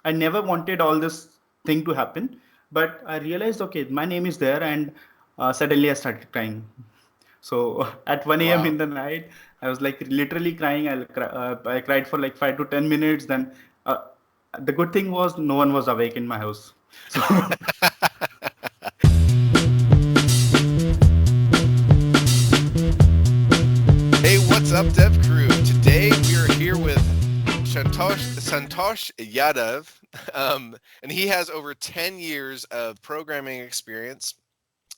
I never wanted all this thing to happen, but I realized, okay, my name is there, and suddenly I started crying. So at 1 a.m. Wow. in the night, I was like literally crying. I cried for like 5 to 10 minutes. Then uh, the good thing was no one was awake in my house. So Hey, what's up, Dev Crew? Today we are here with Santosh Yadav, and he has over 10 years of programming experience.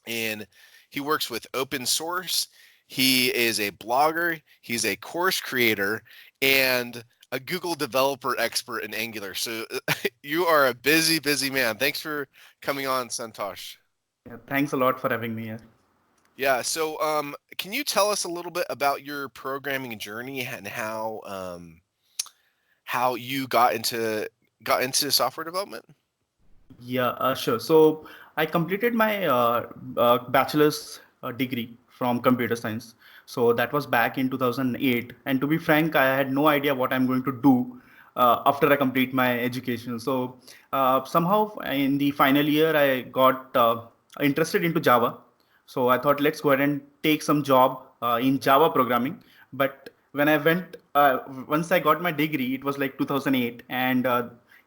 And he works with open source. He is a blogger. He's a course creator and a Google developer expert in Angular. So you are a busy, busy man. Thanks for coming on, Santosh. yeah, thanks a lot for having me here. Yeah. So, can you tell us a little bit about your programming journey and how you got into software development? Yeah, sure. So I completed my bachelor's degree from computer science. So that was back in 2008. And to be frank, I had no idea what I'm going to do after I complete my education. So somehow in the final year, I got interested into Java. So I thought, let's go ahead and take some job in Java programming. But when I went, once I got my degree, it was like 2008, and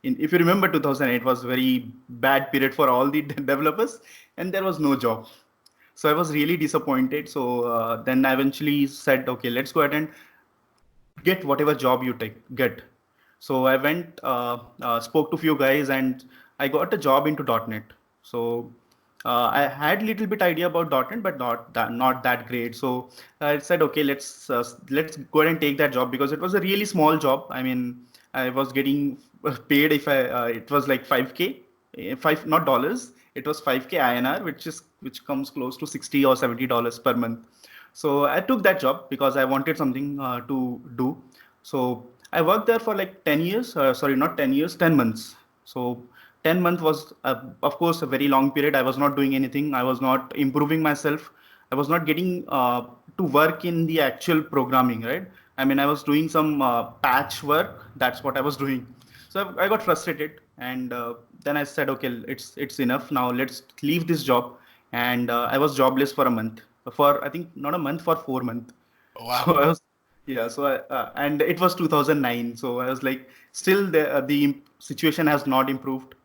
if you remember, 2008 was very bad period for all the developers, and there was no job. So I was really disappointed. So then I eventually said, okay, let's go ahead and get whatever job you get. So I went, spoke to few guys, and I got a job into .NET. So I had little bit idea about .NET, but not that great. So I said, okay, let's go ahead and take that job because it was a really small job. I mean, I was getting paid if it was like 5K, five not dollars. It was 5K INR, which comes close to $60 or $70 per month. So I took that job because I wanted something to do. So I worked there for like 10 years. Sorry, not 10 years, 10 months. So 10 months was, of course, a very long period. I was not doing anything. I was not improving myself. I was not getting to work in the actual programming, right? I mean, I was doing some patch work. That's what I was doing. So I got frustrated, and then I said, okay, it's enough now. Let's leave this job. And I was jobless for a month, for I think not a month, for 4 months. Oh, So wow. I was, yeah. So and it was 2009. So I was like, still the situation has not improved.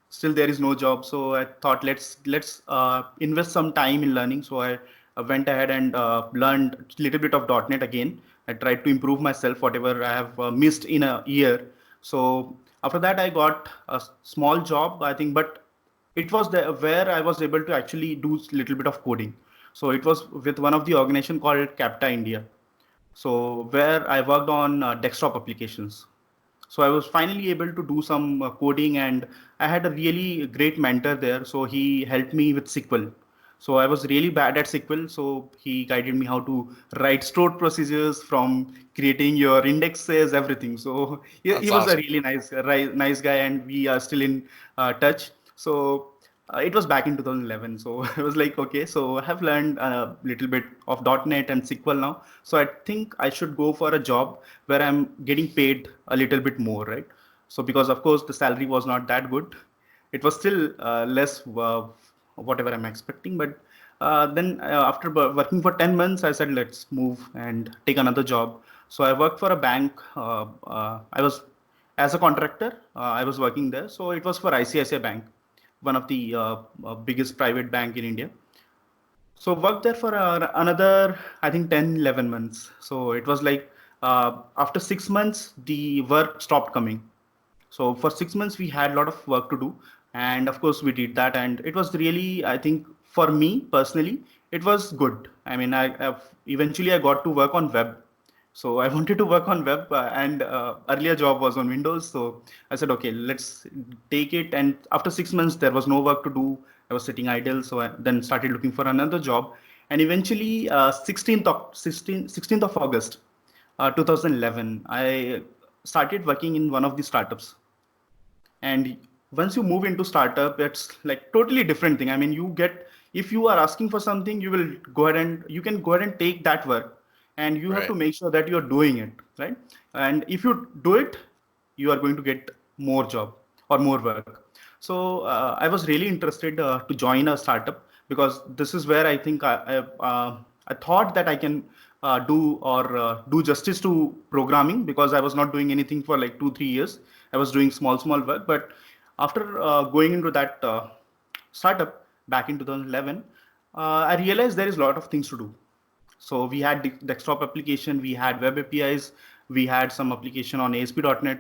Still there is no job. So I thought, let's invest some time in learning. So I went ahead and learned a little bit of .NET again. I tried to improve myself whatever I have missed in a year. So after that, I got a small job, I think, but it was the where I was able to actually do a little bit of coding. So it was with one of the organization called Capta India. So where I worked on desktop applications. So I was finally able to do some coding, and I had a really great mentor there. So he helped me with SQL. So I was really bad at SQL. So he guided me how to write stored procedures, from creating your indexes, everything. So he That's was a awesome. really nice guy, and we are still in touch. So it was back in 2011. So I was like, okay, so I have learned a little bit of .NET and SQL now. So I think I should go for a job where I'm getting paid a little bit more, right? So because of course the salary was not that good, it was still less whatever I'm expecting. But then after working for 10 months, I said, let's move and take another job. So I worked for a bank. I was as a contractor. I was working there. So it was for ICICI Bank, one of the biggest private bank in India. So worked there for another, I think, 10, 11 months. So it was like after 6 months, the work stopped coming. So for 6 months, we had a lot of work to do. And of course, we did that. And it was really, I think, for me personally, it was good. I mean, eventually I got to work on web. So I wanted to work on web, and earlier job was on Windows. So I said, okay, let's take it. And after 6 months, there was no work to do. I was sitting idle. So I then started looking for another job. And eventually, 16th of August, 2011, I started working in one of the startups. And once you move into startup, it's like totally different thing. I mean, you get, if you are asking for something, you will go ahead and you can go ahead and take that work, and you have Right. to make sure that you're doing it right. And if you do it, you are going to get more job. or more work. So I was really interested to join a startup because this is where I think I thought that I can do justice to programming, because I was not doing anything for like 2 3 years. I was doing small work, but after going into that startup back in 2011, I realized there is a lot of things to do. So we had desktop application, we had web APIs, we had some application on ASP.NET.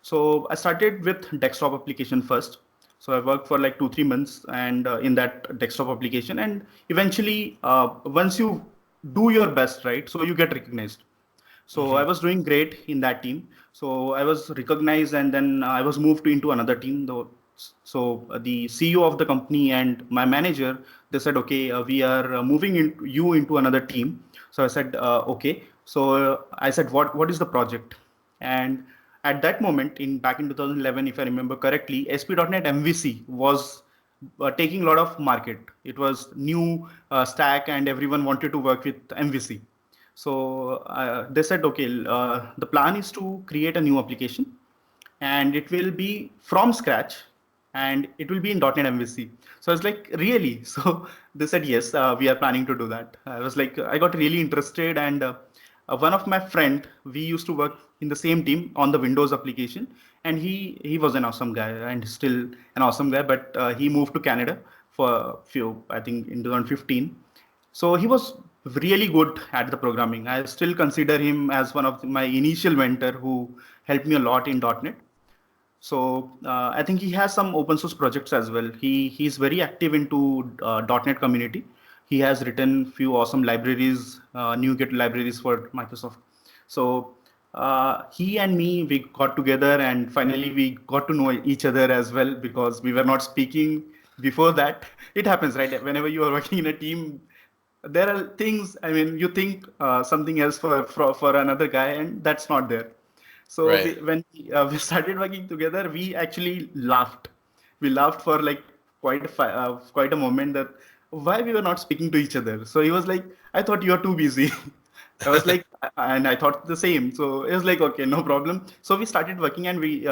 So I started with desktop application first. So I worked for like 2 3 months and in that desktop application, and eventually once you do your best, right, so you get recognized. So I Hmm. was doing great in that team. So I was recognized, and then I was moved into another team. Though, so the CEO of the company and my manager, they said, okay, we are moving you into another team. So I said, okay. So I said, what is the project? And at that moment, in back in 2011, if I remember correctly, ASP.NET MVC was taking a lot of market. It was new stack, and everyone wanted to work with MVC. So they said, okay, the plan is to create a new application, and it will be from scratch, and it will be in .NET MVC. So I was like, really? So they said, yes, we are planning to do that. I was like, I got really interested, and one of my friend, we used to work in the same team on the Windows application, and he was an awesome guy and still an awesome guy, but he moved to Canada for a few, I think in 2015. So he was really good at the programming. I still consider him as one of my initial mentor who helped me a lot in .NET. So I think he has some open source projects as well. He's very active into .NET community. He has written few awesome libraries, NuGet libraries for Microsoft. So he and me, we got together, and finally we got to know each other as well, because we were not speaking before that. It happens, right? Whenever you are working in a team, there are things, I mean, you think something else for another guy, and that's not there. So Right. when we started working together, we actually laughed. We laughed for like quite a moment, that why we were not speaking to each other. So he was like, I thought you are too busy. I was like, and I thought the same. So it was like, okay, no problem. So we started working, and we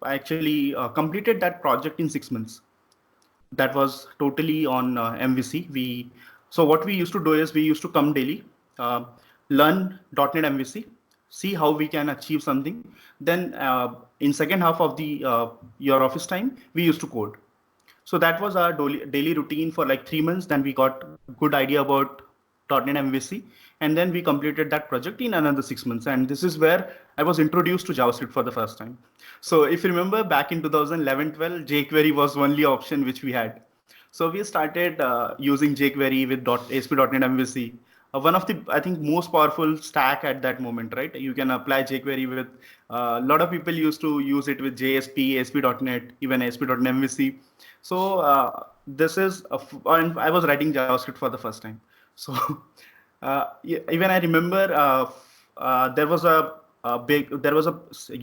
actually completed that project in 6 months. That was totally on MVC. So what we used to do is we used to come daily, uh, learn .NET MVC, see how we can achieve something. Then in second half of the your office time, we used to code. So that was our daily routine for like 3 months. Then we got good idea about .NET MVC, and then we completed that project in another 6 months. And this is where I was introduced to JavaScript for the first time. So if you remember back in 2011-12, jQuery was only option which we had. So we started using jQuery with ASP.NET MVC. One of the, I think, most powerful stack at that moment, right? You can apply jQuery with a lot of people used to use it with JSP, ASP.NET, even ASP.NET MVC. So this is, and I was writing JavaScript for the first time. So even I remember there was a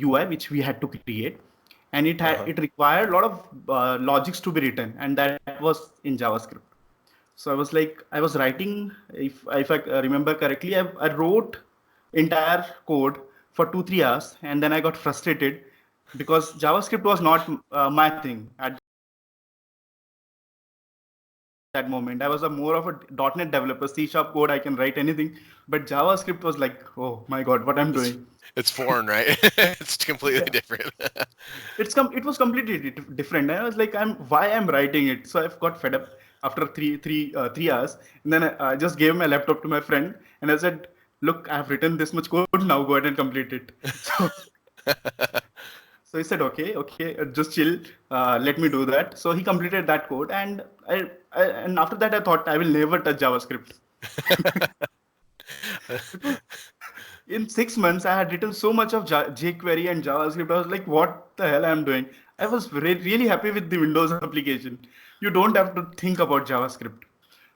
UI which we had to create, and Uh-huh. it required a lot of logics to be written, and that was in JavaScript. So I was writing, if I remember correctly, I wrote entire code for 2 3 hours, and then I got frustrated because JavaScript was not my thing at that moment. I was a more of a .NET developer, C sharp code, I can write anything, but JavaScript was like, oh my god, what I'm doing. It's foreign, right? It's Yeah. completely different. It was completely different. And I was like, why I'm writing it. So I've got fed up after 3 hours, and then I just gave my laptop to my friend, and I said, look, I've written this much code now. Go ahead and complete it. So so he said, okay, just chill, let me do that. So he completed that code, and and after that I thought I will never touch JavaScript. Because in 6 months I had written so much of jQuery and JavaScript. I was like, what the hell I'm doing? I was really happy with the Windows application. You don't have to think about JavaScript.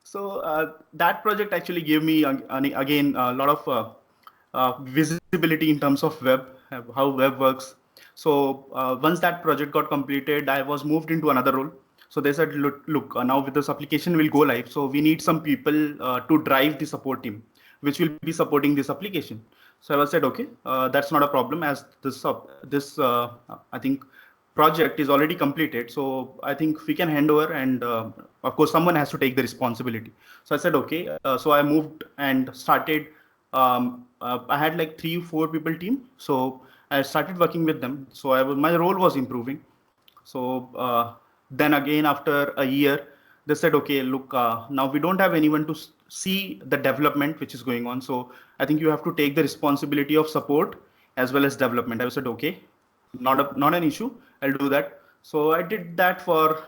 So that project actually gave me again a lot of visibility in terms of web, how web works. So once that project got completed, I was moved into another role. So they said, look, now with this application will go live. So we need some people to drive the support team, which will be supporting this application. So I was said, okay, that's not a problem, as this I think project is already completed, so I think we can hand over, and of course someone has to take the responsibility. So I said okay. So I moved and started. I had like 3 4 people team, so I started working with them. So my role was improving. So then again, after a year, they said, okay, look, now we don't have anyone to see the development which is going on. So I think you have to take the responsibility of support as well as development. I said, okay, not an issue. I'll do that. So I did that for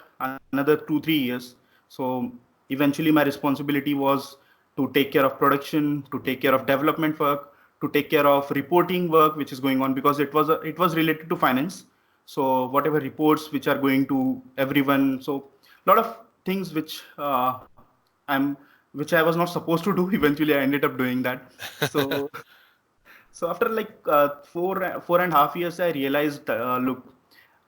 another 2 3 years. So eventually, my responsibility was to take care of production, to take care of development work, to take care of reporting work which is going on, because it was related to finance. So whatever reports which are going to everyone, so a lot of things I'm which I was not supposed to do. Eventually I ended up doing that. So so after like 4.5 years, I realized, look,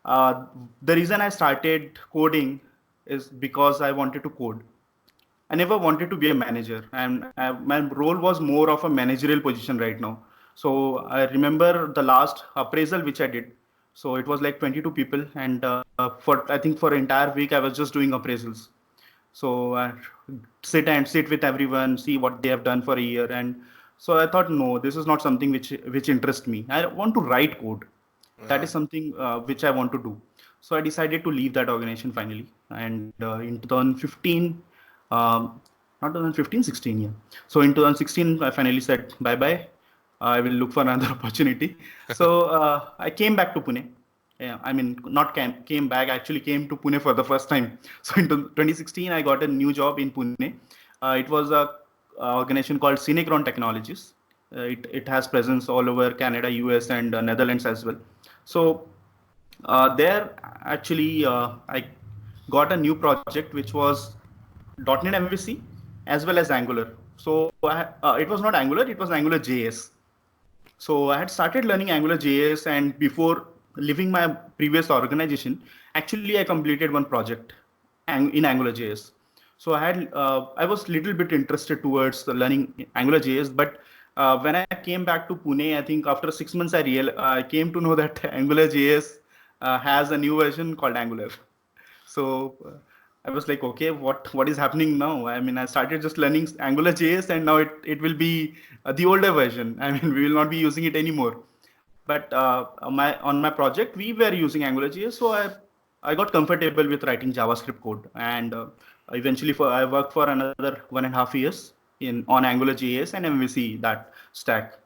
uh, the reason I started coding is because I wanted to code. I never wanted to be a manager, and my role was more of a managerial position right now. So I remember the last appraisal which I did. So it was like 22 people, and for I think for entire week I was just doing appraisals. So I sit with everyone, see what they have done for a year, and so I thought, no, this is not something which interests me. I want to write code. That is Uh-huh. something which I want to do. So I decided to leave that organization finally, and in 2015, um, not 2015, 16, yeah. So in 2016, I finally said bye bye. I will look for another opportunity. So I came back to Pune. Yeah, I mean, not came back. Actually, came to Pune for the first time. So in 2016, I got a new job in Pune. It was a organization called Cinecron Technologies. It has presence all over Canada, US, and Netherlands as well. So there, actually, I got a new project which was .NET MVC as well as Angular. So it was not Angular; it was Angular JS. So I had started learning Angular JS, and before leaving my previous organization, actually I completed one project in Angular JS. So I was little bit interested towards the learning Angular JS, but when I came back to Pune, I think after 6 months I came to know that Angular JS has a new version called Angular. So I was like, okay, what is happening now? I mean, I started just learning Angular JS, and now it will be the older version. I mean, we will not be using it anymore. But on my project, we were using Angular JS, so I got comfortable with writing JavaScript code, and eventually I worked for another 1.5 years in on Angular JS and MVC, that stack.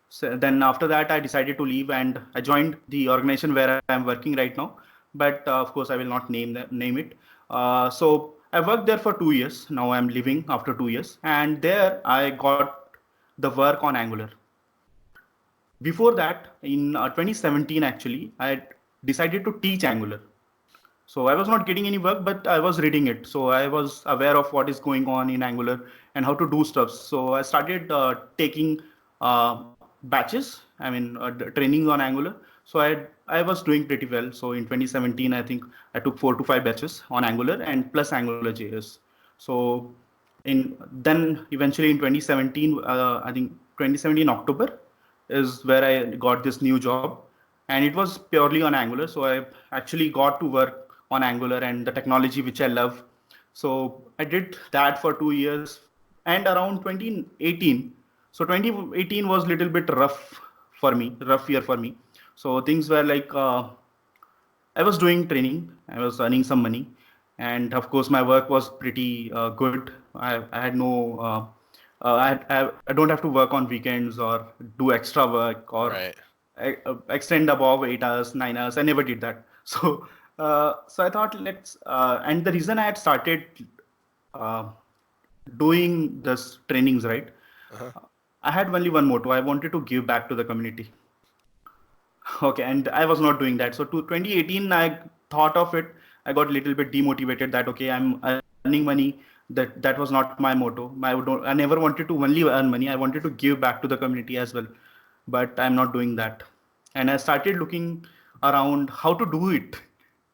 So then after that, I decided to leave, and I joined the organization where I'm working right now. But of course, I will not name it. So I worked there for 2 years. Now I'm leaving after 2 years, and there I got the work on Angular. Before that, in 2017, actually, I decided to teach Angular. So I was not getting any work, but I was reading it. So I was aware of what is going on in Angular and how to do stuff. So I started taking batches. I mean, trainings on Angular. So I was doing pretty well. So in 2017, I think I took 4 to 5 batches on Angular and plus Angular JS. So in then eventually in 2017, I think 2017 October is where I got this new job, and it was purely on Angular. So I actually got to work on Angular and the technology which I love. So I did that for 2 years, and around 2018. So 2018 was a little bit rough year for me. So things were like I was doing training, I was earning some money, and of course my work was pretty good. I had no, I don't have to work on weekends or do extra work or Right. extend above 8 hours, 9 hours. I never did that. So I thought and the reason I had started uh, doing this trainings, right? Uh-huh. I had only one motto. I wanted to give back to the community. Okay, and I was not doing that. So to 2018, I thought of it. I got a little bit demotivated that okay, I'm earning money. That was not my motto. I never wanted to only earn money. I wanted to give back to the community as well, but I'm not doing that. And I started looking around how to do it,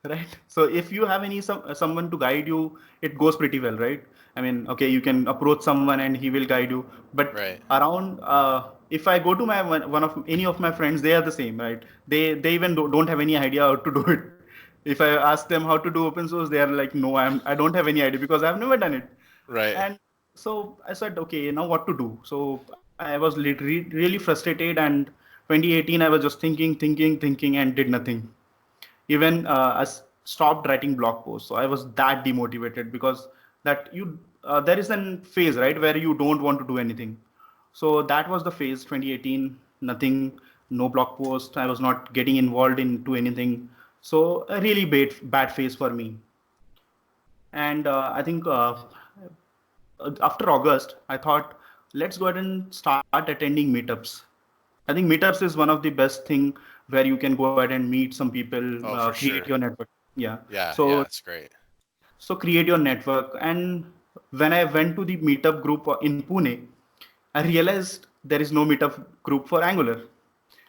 right? So if you have someone to guide you, it goes pretty well, right? I mean, okay, you can approach someone and he will guide you, but Right. around if I go to my one of any of my friends, they are the same, right? They even don't have any idea how to do it. If I ask them how to do open source, they are like, no, I don't have any idea because I've never done it. Right. And so I said, okay, now what to do? So I was literally really frustrated, and 2018 I was just thinking, and did nothing. Even stopped writing blog posts. So I was that demotivated because that you there is a phase, right, where you don't want to do anything. So that was the phase, 2018. Nothing, no blog post. I was not getting involved into anything. So a really bad phase for me. And I think after August, I thought, let's go ahead and start attending meetups. I think meetups is one of the best thing where you can go ahead and meet some people, Oh, for create sure. your network. Yeah. Yeah, So yeah, it's great. create your network. And when I went to the meetup group in Pune, I realized there is no meetup group for Angular.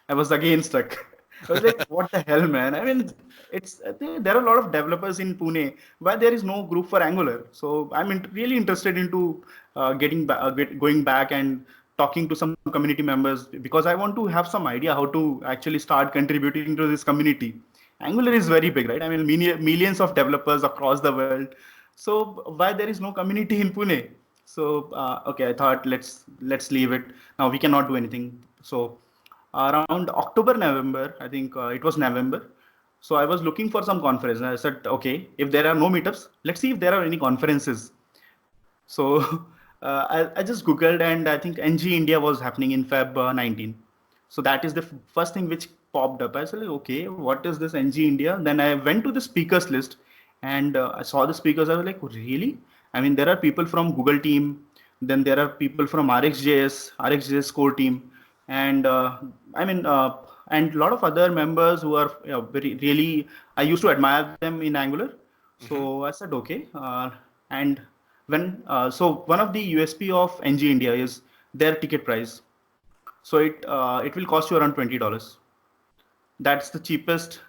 I was again stuck. I was like, what the hell, man? I mean, I think there are a lot of developers in Pune. Why there is no group for Angular? So I'm really interested into going back and talking to some community members because I want to have some idea how to actually start contributing to this community. Angular is very big, right? I mean, millions of developers across the world. So why there is no community in Pune? So okay, I thought let's leave it. Now we cannot do anything. So around October, November, I think it was November. So I was looking for some conference. And I said, okay, if there are no meetups, let's see if there are any conferences. So I just Googled, and I think NG India was happening in Feb 19. So that is the first thing which popped up. I said, like, okay, what is this NG India? Then I went to the speakers list, and I saw the speakers. I was like, really? I mean, there are people from Google team, then there are people from RxJS core team, and I mean, and a lot of other members who are very really. I used to admire them in Angular. Hmm. So I said, okay, and so one of the USP of NG India is their ticket price. So it will cost you around $20. That's the cheapest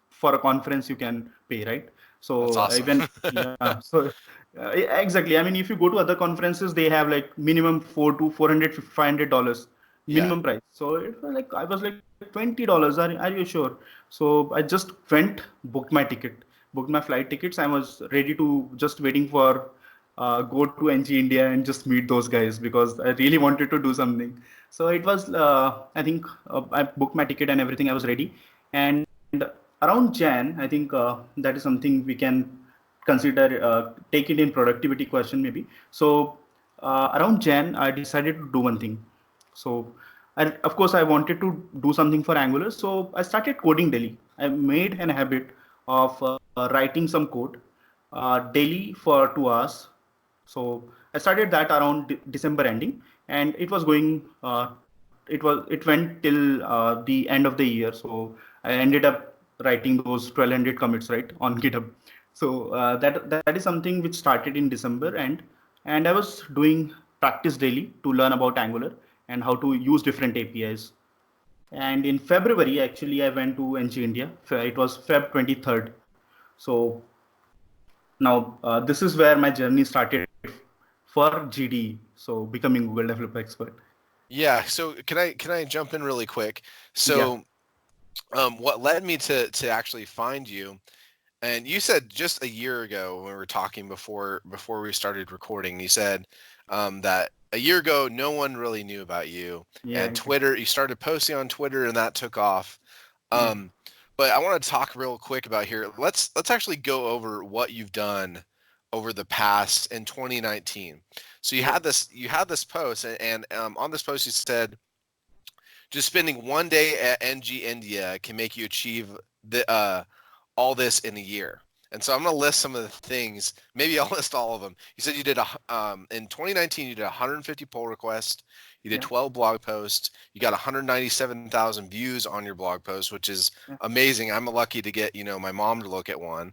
for a conference you can pay, right? That's So awesome. even yeah, so exactly. I mean, if you go to other conferences, they have like minimum $400 to $500 Yeah. minimum price. So it was like I was like $20. Are you sure? So I just went, booked my flight tickets. I was ready to just waiting for go to NG India and just meet those guys because I really wanted to do something. So it was, I think I booked my ticket and everything. I was ready. And around Jan, I think that is something we can consider, take it in productivity question maybe. So around Jan, I decided to do one thing. So of course, I wanted to do something for Angular. So I started coding daily. I made an habit of writing some code daily for 2 hours. So I started that around December ending, and it was going. It went till the end of the year. So I ended up writing those 1,200 commits right on GitHub. So that is something which started in December, and I was doing practice daily to learn about Angular and how to use different APIs. And in February, actually, I went to NG India. It was Feb 23rd. So now, this is where my journey started for GDE, so becoming Google Developer Expert. Yeah. So can I jump in really quick? Yeah, So what led me to actually find you, and you said just a year ago when we were talking before we started recording, you said that a year ago no one really knew about you, yeah, and exactly. Twitter, you started posting on Twitter and that took off. Yeah, Um, but I want to talk real quick about here. Let's actually go over what you've done over the past in 2019. So yeah, you had this post, and on this post you said just spending one day at NG India can make you achieve the all this in a year. And so I'm going to list some of the things. Maybe I'll list all of them. You said you did in 2019 you did 150 pull requests, you did yeah, 12 blog posts, you got 197,000 views on your blog post, which is yeah, amazing. I'm lucky to get my mom to look at one.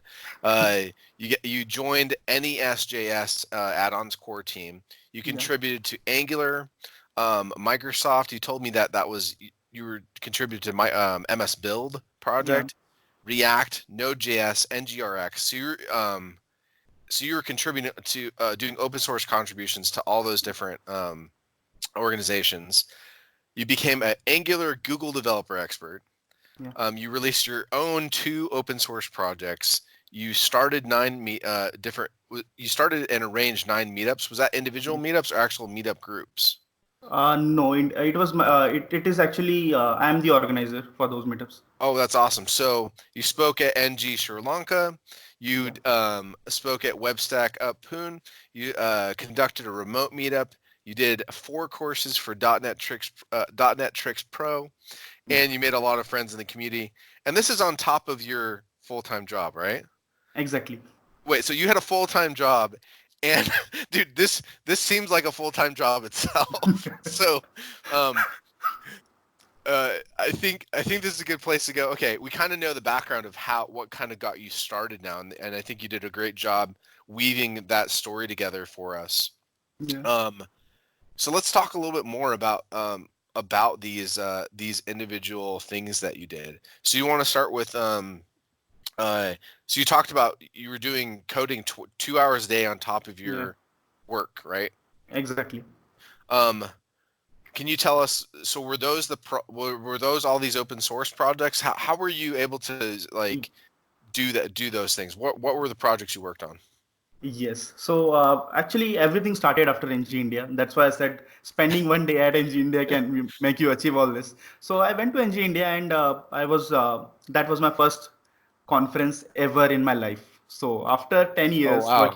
You joined NESJS add-ons core team. You yeah, contributed to Angular, Microsoft. You told me that was you were contributed to my MS Build yeah, project, React, Node.js, NGRX. So you were contributing to doing open source contributions to all those different organizations. You became an Angular Google developer expert. Yeah. You released your own 2 open source projects. You started You started and arranged 9 meetups. Was that individual Yeah. meetups or actual meetup groups? No, it was it is actually I am the organizer for those meetups. Oh, that's awesome. So you spoke at NG Sri Lanka. You Yeah, spoke at Webstack Up Poon. You conducted a remote meetup. You did 4 courses for .NET Tricks Pro, yeah, and you made a lot of friends in the community. And this is on top of your full-time job, right? exactly. Wait, so you had a full-time job, and dude, this seems like a full-time job itself. So, um, I think this is a good place to go. Okay, we kind of know the background of what kind of got you started now, and I think you did a great job weaving that story together for us. Yeah. Um, so let's talk a little bit more about these individual things that you did. So you want to start with so you talked about you were doing coding 2 hours a day on top of Yeah, your work, right? exactly. Um, Can you tell us? So were those all these open source projects? How were you able to like do those things? What were the projects you worked on? Yes. So actually, everything started after NG India. That's why I said spending one day at NG India can make you achieve all this. So I went to NG India, and I was that was my first conference ever in my life. So after 10 Oh years wow.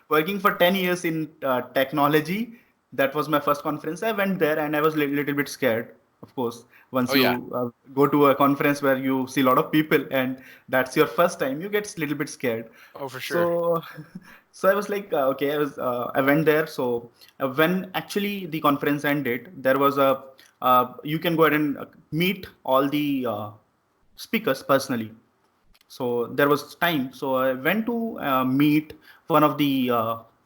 working for 10 years in technology, that was my first conference. I went there and I was a little bit scared, of course. Once Oh yeah. you go to a conference where you see a lot of people and that's your first time, you get a little bit scared. Oh for sure. So so I was like, okay, I went there. So when actually the conference ended, there was a you can go ahead and meet all the speakers personally. So there was time. So I went to meet one of the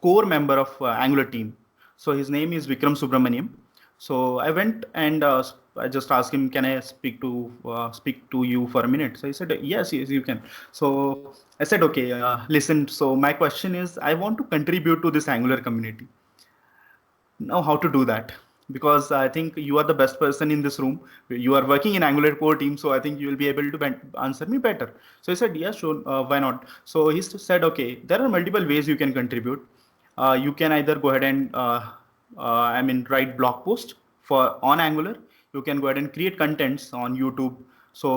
core member of Angular team. So his name is Vikram Subramaniam. So I went and I just asked him, "Can I speak to you for a minute?" So he said, "Yes, yes, you can." So I said, "Okay, listen. So my question is, I want to contribute to this Angular community. Now how to do that, because I think you are the best person in this room. You are working in Angular core team, so I think you will be able to answer me better." So he said, "Yeah, sure, why not?" So he said, "Okay, there are multiple ways you can contribute. You can either go ahead and write blog post for on Angular. You can go ahead and create contents on YouTube." So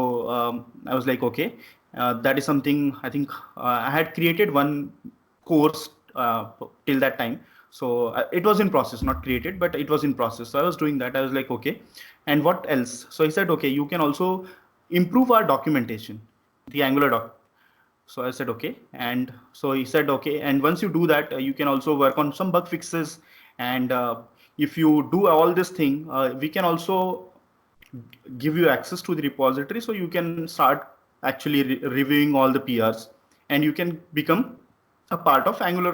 I was like, okay, that is something. I think I had created one course till that time. So it was in process, not created, but it was in process. So I was doing that. I was like, okay, and what else? So he said, okay, you can also improve our documentation, the Angular doc. So I said, okay. And so he said, okay, and once you do that, you can also work on some bug fixes. And if you do all this thing, we can also give you access to the repository, so you can start actually reviewing all the PRs, and you can become a part of Angular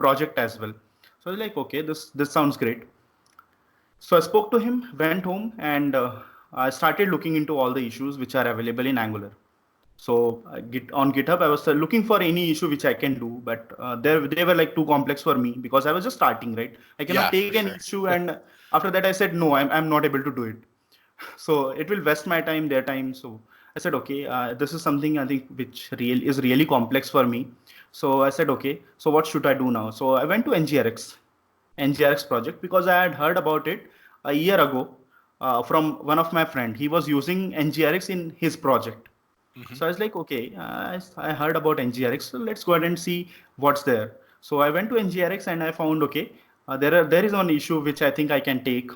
project as well. So I was like, okay, this sounds great. So I spoke to him, went home, and I started looking into all the issues which are available in Angular. So on GitHub, I was looking for any issue which I can do, but they were like too complex for me because I was just starting, right? I cannot Yeah, take for an sure. issue, and after that I said no, I'm not able to do it. So it will waste my time, their time. So I said, okay, this is something I think which is really complex for me. So I said, okay, so what should I do now? So I went to NGRX project, because I had heard about it a year ago from one of my friend. He was using NGRX in his project. Hmm. So I was like, okay, I heard about NGRX, so let's go ahead and see what's there. So I went to NGRX and I found, okay, there is one issue which I think I can take.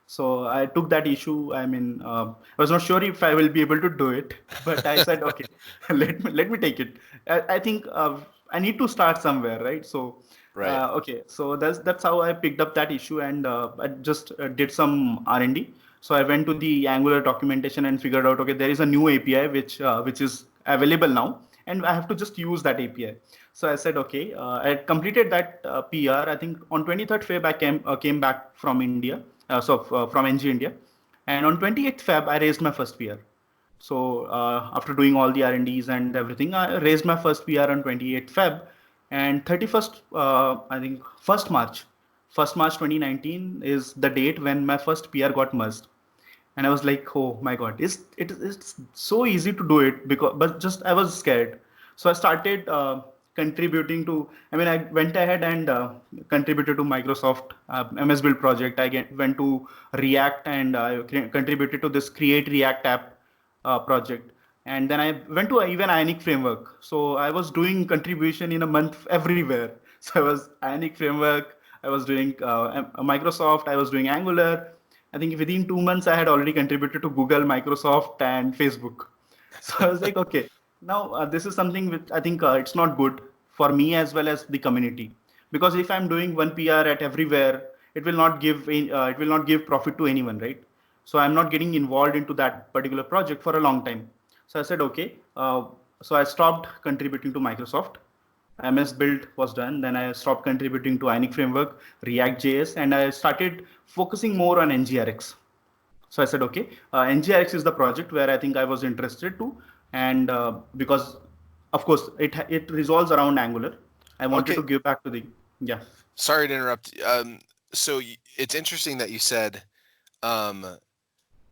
So I took that issue. I mean, I was not sure if I will be able to do it, but I said, okay, let me take it. I think I need to start somewhere, right? So Right. okay, so that's how I picked up that issue, and I just did some R&D. So I went to the Angular documentation and figured out, okay, there is a new API which is available now, and I have to just use that API. So I said, okay, I completed that PR. I think on 23rd Feb I came back from India, from NG India, and on 28th Feb I raised my first PR. So after doing all the R&Ds and everything, I raised my first PR on 28th Feb, and 31st, I think 1st March 2019 is the date when my first PR got merged. and I was like, oh my god, it's so easy to do it, because but just I was scared. So I started contributing to, I mean, I went ahead and contributed to Microsoft MS Build project. Went to React, and I contributed to this Create React app project. And then I went to even Ionic framework. So I was doing contribution in a month everywhere. So I was Ionic framework, I was doing Microsoft, I was doing Angular. I think within 2 months, I had already contributed to Google, Microsoft, and Facebook. So I was like, okay, now this is something which I think it's not good for me as well as the community, because if I'm doing one PR at everywhere, it will not give profit to anyone, right? So I'm not getting involved into that particular project for a long time. So I said, okay. So I stopped contributing to Microsoft. MS Build was done. Then I stopped contributing to Ionic framework, React JS, and I started focusing more on NGRX. So I said, okay, NGRX is the project where I think I was interested to, and because, of course, it resolves around Angular. I wanted Okay, to give back to the, yeah. sorry to interrupt. So it's interesting that you said. Um,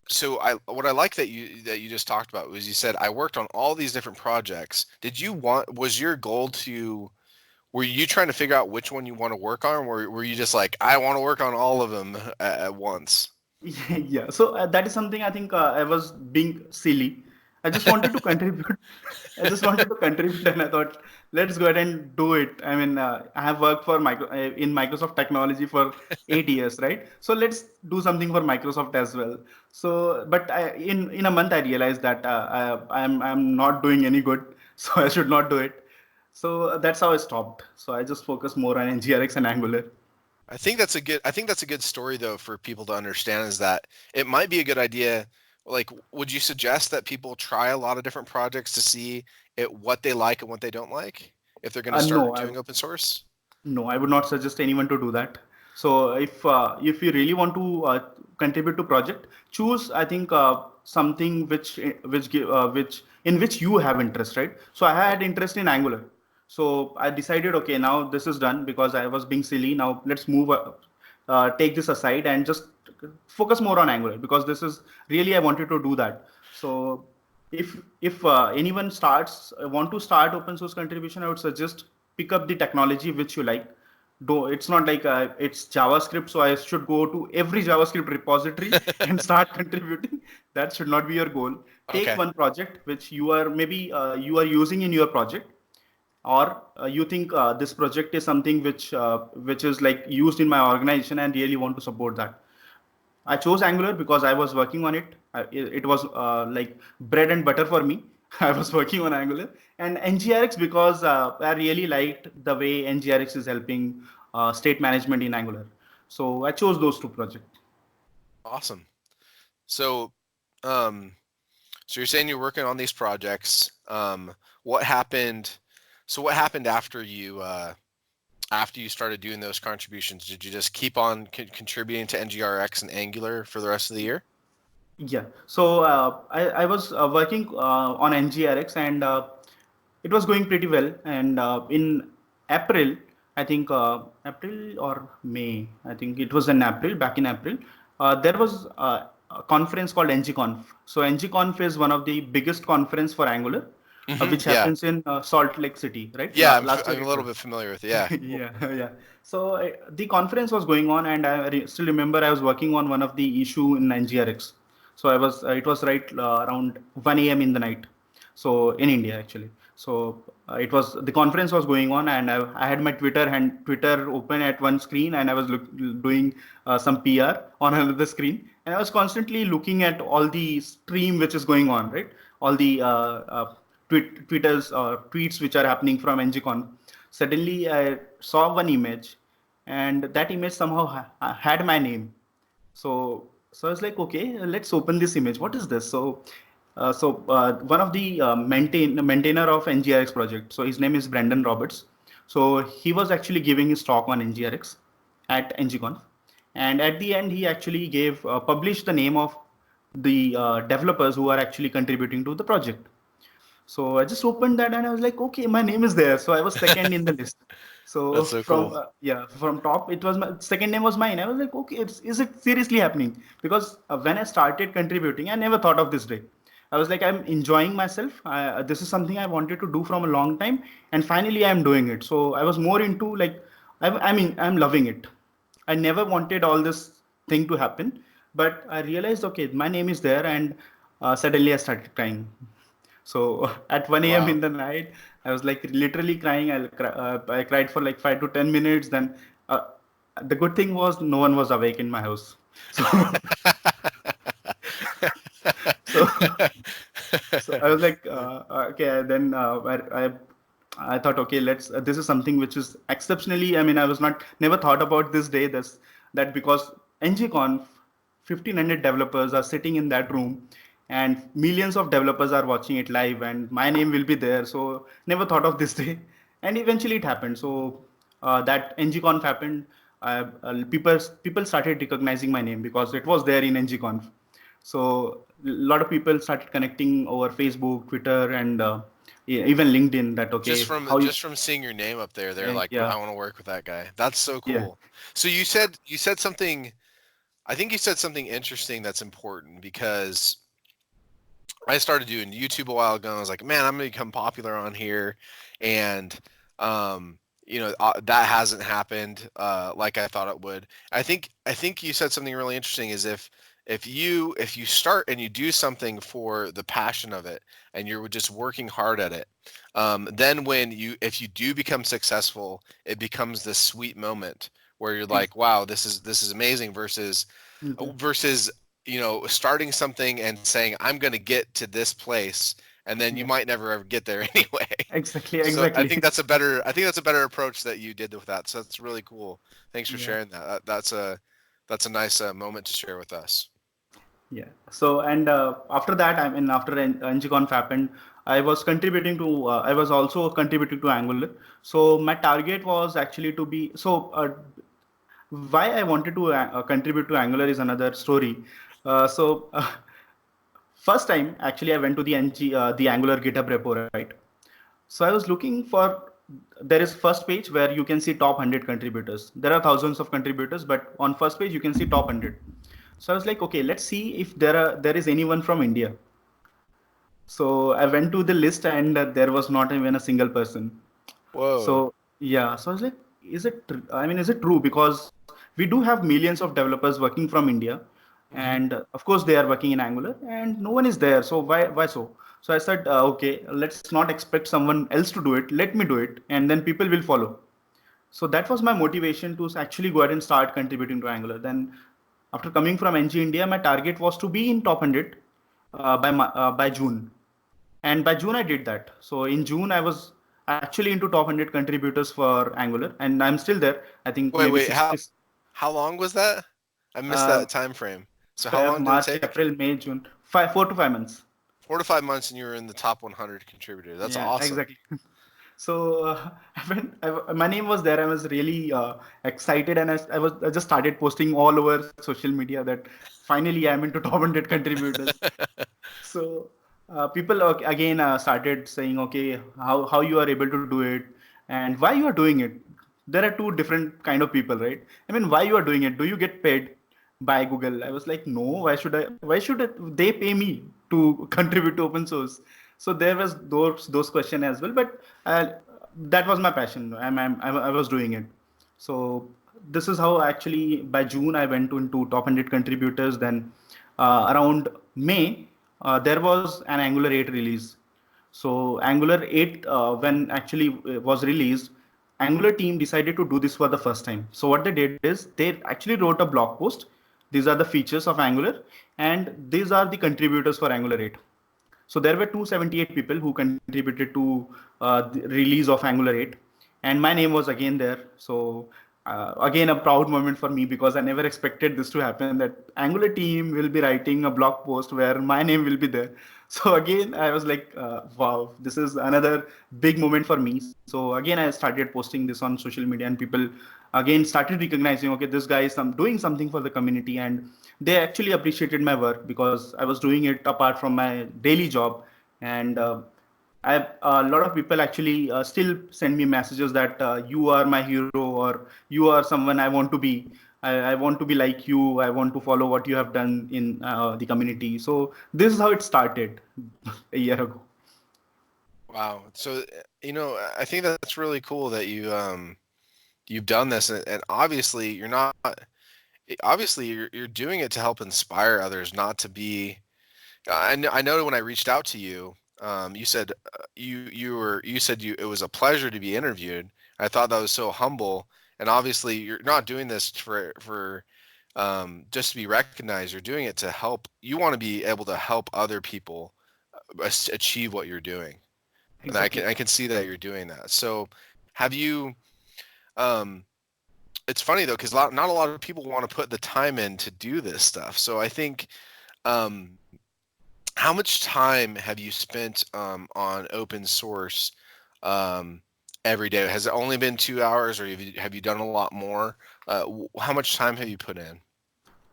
so what I like that you just talked about was you said I worked on all these different projects. Was your goal to were you trying to figure out which one you want to work on, or were you just like I want to work on all of them at once? Yeah, so that is something I think I was being silly. I just wanted to contribute. I just wanted to contribute, and I thought, let's go ahead and do it. I mean, I have worked for in Microsoft technology for 8 years, right? So let's do something for Microsoft as well. So, but in a month, I realized that I'm not doing any good, so I should not do it. So that's how I stopped. So I just focus more on NGRX and Angular. I think that's a good story though for people to understand is that it might be a good idea. Like, would you suggest that people try a lot of different projects to see what they like and what they don't like if they're going to No, start doing open source? No, I would not suggest anyone to do that. So if you really want to contribute to project, choose, I think, something which in which you have interest, right? So I had interest in Angular. So I decided, okay, now this is done because I was being silly. Now let's take this aside and just focus more on Angular, because this is really I wanted to do that. So if anyone want to start open source contribution, I would suggest pick up the technology which you like. Do It's not like it's JavaScript, so I should go to every JavaScript repository and start contributing. That should not be your goal. Take Okay. one project which you are using in your project, or you think this project is something which is like used in my organization and really want to support that. I chose Angular because I was working on it. It was like bread and butter for me. I was working on Angular, and NGRX because I really liked the way NGRX is helping state management in Angular. So I chose those two projects. Awesome. So, um, so you're saying you're working on these projects. What happened? So what happened after you started doing those contributions? Did you just keep on contributing to NGRX and Angular for the rest of the year? Yeah. So I was working on NGRX, and it was going pretty well. And in April, I think April or May, I think it was in April, back in April, there was a conference called NGConf. So NGConf is one of the biggest conference for Angular, which Yeah. happens in Salt Lake City, right? Yeah, Last year I'm a it little was. bit familiar with it. Yeah. Yeah, yeah. So the conference was going on, and still remember I was working on one of the issue in NGRX. So it was right around 1 a.m. in the night. So in India actually. So the conference was going on, and I had my Twitter open at one screen, and I was doing some PR on another screen, and I was constantly looking at all the stream which is going on, right? All the tweets which are happening from NGCon. Suddenly, I saw one image, and that image somehow had my name. So I was like, okay, let's open this image. What is this? One of the maintainer of NGRX project. So his name is Brandon Roberts. So he was actually giving his talk on NGRX at NGConf, and at the end he actually gave published the name of the developers who are actually contributing to the project. So I just opened that and I was like, okay, my name is there. So I was second in the list. So That's so from cool. from top, it was my second name was mine. I was like, okay, is it seriously happening? Because when I started contributing, I never thought of this day. I was like, I'm enjoying myself. This is something I wanted to do from a long time, and finally I'm doing it. So I was more into like, I'm loving it. I never wanted all this thing to happen, but I realized, okay, my name is there, and suddenly I started crying. So at 1 a.m. Wow. in the night, I was like literally crying. I cried for like 5 to 10 minutes. Then uh, the good thing was no one was awake in my house. So so so I was like, okay. Then I thought, okay, let's. This is something which is exceptionally. I mean, I was not never thought about this day. This that because NGConf, 1,500 developers are sitting in that room, and millions of developers are watching it live, and my name will be there. So never thought of this day, and eventually it happened. So that NGConf happened. People started recognizing my name because it was there in NGConf. So a lot of people started connecting over Facebook, Twitter, and even LinkedIn. That okay, how you? Just from seeing your name up there, they're like, Yeah, I want to work with that guy. That's so yeah, cool. So you said something. I think you said something interesting that's important because I started doing YouTube a while ago. And I was like, man, I'm gonna become popular on here, and um, that hasn't happened like I thought it would. I think you said something really interesting. Is if you start and you do something for the passion of it, and you're just working hard at it, then when you if you do become successful, it becomes this sweet moment where you're ex- like, wow, this is amazing yeah, versus starting something and saying I'm going to get to this place and then you yeah, might never ever get there anyway. exactly, So exactly. I think that's a better approach that you did with that. So that's really cool. Thanks for Yeah, sharing that. That's a nice moment to share with us. yeah. So and after that, I mean, after NGConf happened, I was contributing to. I was also contributing to Angular. So my target was actually to be so. Why I wanted to contribute to Angular is another story. First time actually I went to the Angular GitHub repo, right? So I was looking for there is first page where you can see top 100 contributors. There are thousands of contributors, but on first page you can see top 100. So I was like, okay, let's see if there is anyone from India. So I went to the list and there was not even a single person. Whoa. So yeah, so I was like, I mean, is it true? Because we do have millions of developers working from India, Hmm. and of course they are working in Angular, and no one is there. So why so? So I said, okay, let's not expect someone else to do it. Let me do it, and then people will follow. So that was my motivation to actually go ahead and start contributing to Angular. Then after coming from NG India, my target was to be in top 100 by June, and by June I did that. So in June I was actually into top 100 contributors for Angular, and I'm still there. I think maybe Wait, 60. how long was that? I missed uh, that time frame. So how Feb, long did it March, take? April, May, June, 4 to 5 months. 4 to 5 months and you were in the top 100 contributor. That's Yeah, awesome. exactly. So my name was there. I was really excited, and I just started posting all over social media that finally I'm into top 100 contributors. So people again started saying, okay, how you are able to do it and why you are doing it. There are two different kind of people, right? I mean, why you are doing it? Do you get paid by Google? I was like, no. They pay me to contribute to open source? So there was those question as well, but uh, that was my passion. I was doing it. So this is how actually by June I went into top 100 contributors. Then around May there was an Angular 8 release. So Angular 8 when actually was released, Angular team decided to do this for the first time. So what they did is they actually wrote a blog post. These are the features of Angular, and these are the contributors for Angular 8. So there were 278 people who contributed to the release of Angular 8, and my name was again there. So again, a proud moment for me because I never expected this to happen. That Angular team will be writing a blog post where my name will be there. So again, I was like, wow, this is another big moment for me. So again, I started posting this on social media, and people again started recognizing, okay, this guy is doing something for the community, and they actually appreciated my work because I was doing it apart from my daily job. And A lot of people actually still send me messages that you are my hero, or you are someone I want to be. I want to be like you. I want to follow what you have done in the community. So this is how it started a year ago. Wow. So, I think that's really cool that you've done this, and obviously you're doing it to help inspire others, not to be. I know when I reached out to you, you said you said it was a pleasure to be interviewed. I thought that was so humble, and obviously you're not doing this for just to be recognized. You're doing it to help. You want to be able to help other people achieve what you're doing, and I can Exactly. I can see that you're doing that. So, have you? Um, it's funny though, because not a lot of people want to put the time in to do this stuff. So I think, um, how much time have you spent on open source every day? Has it only been 2 hours, or have you done a lot more? How much time have you put in?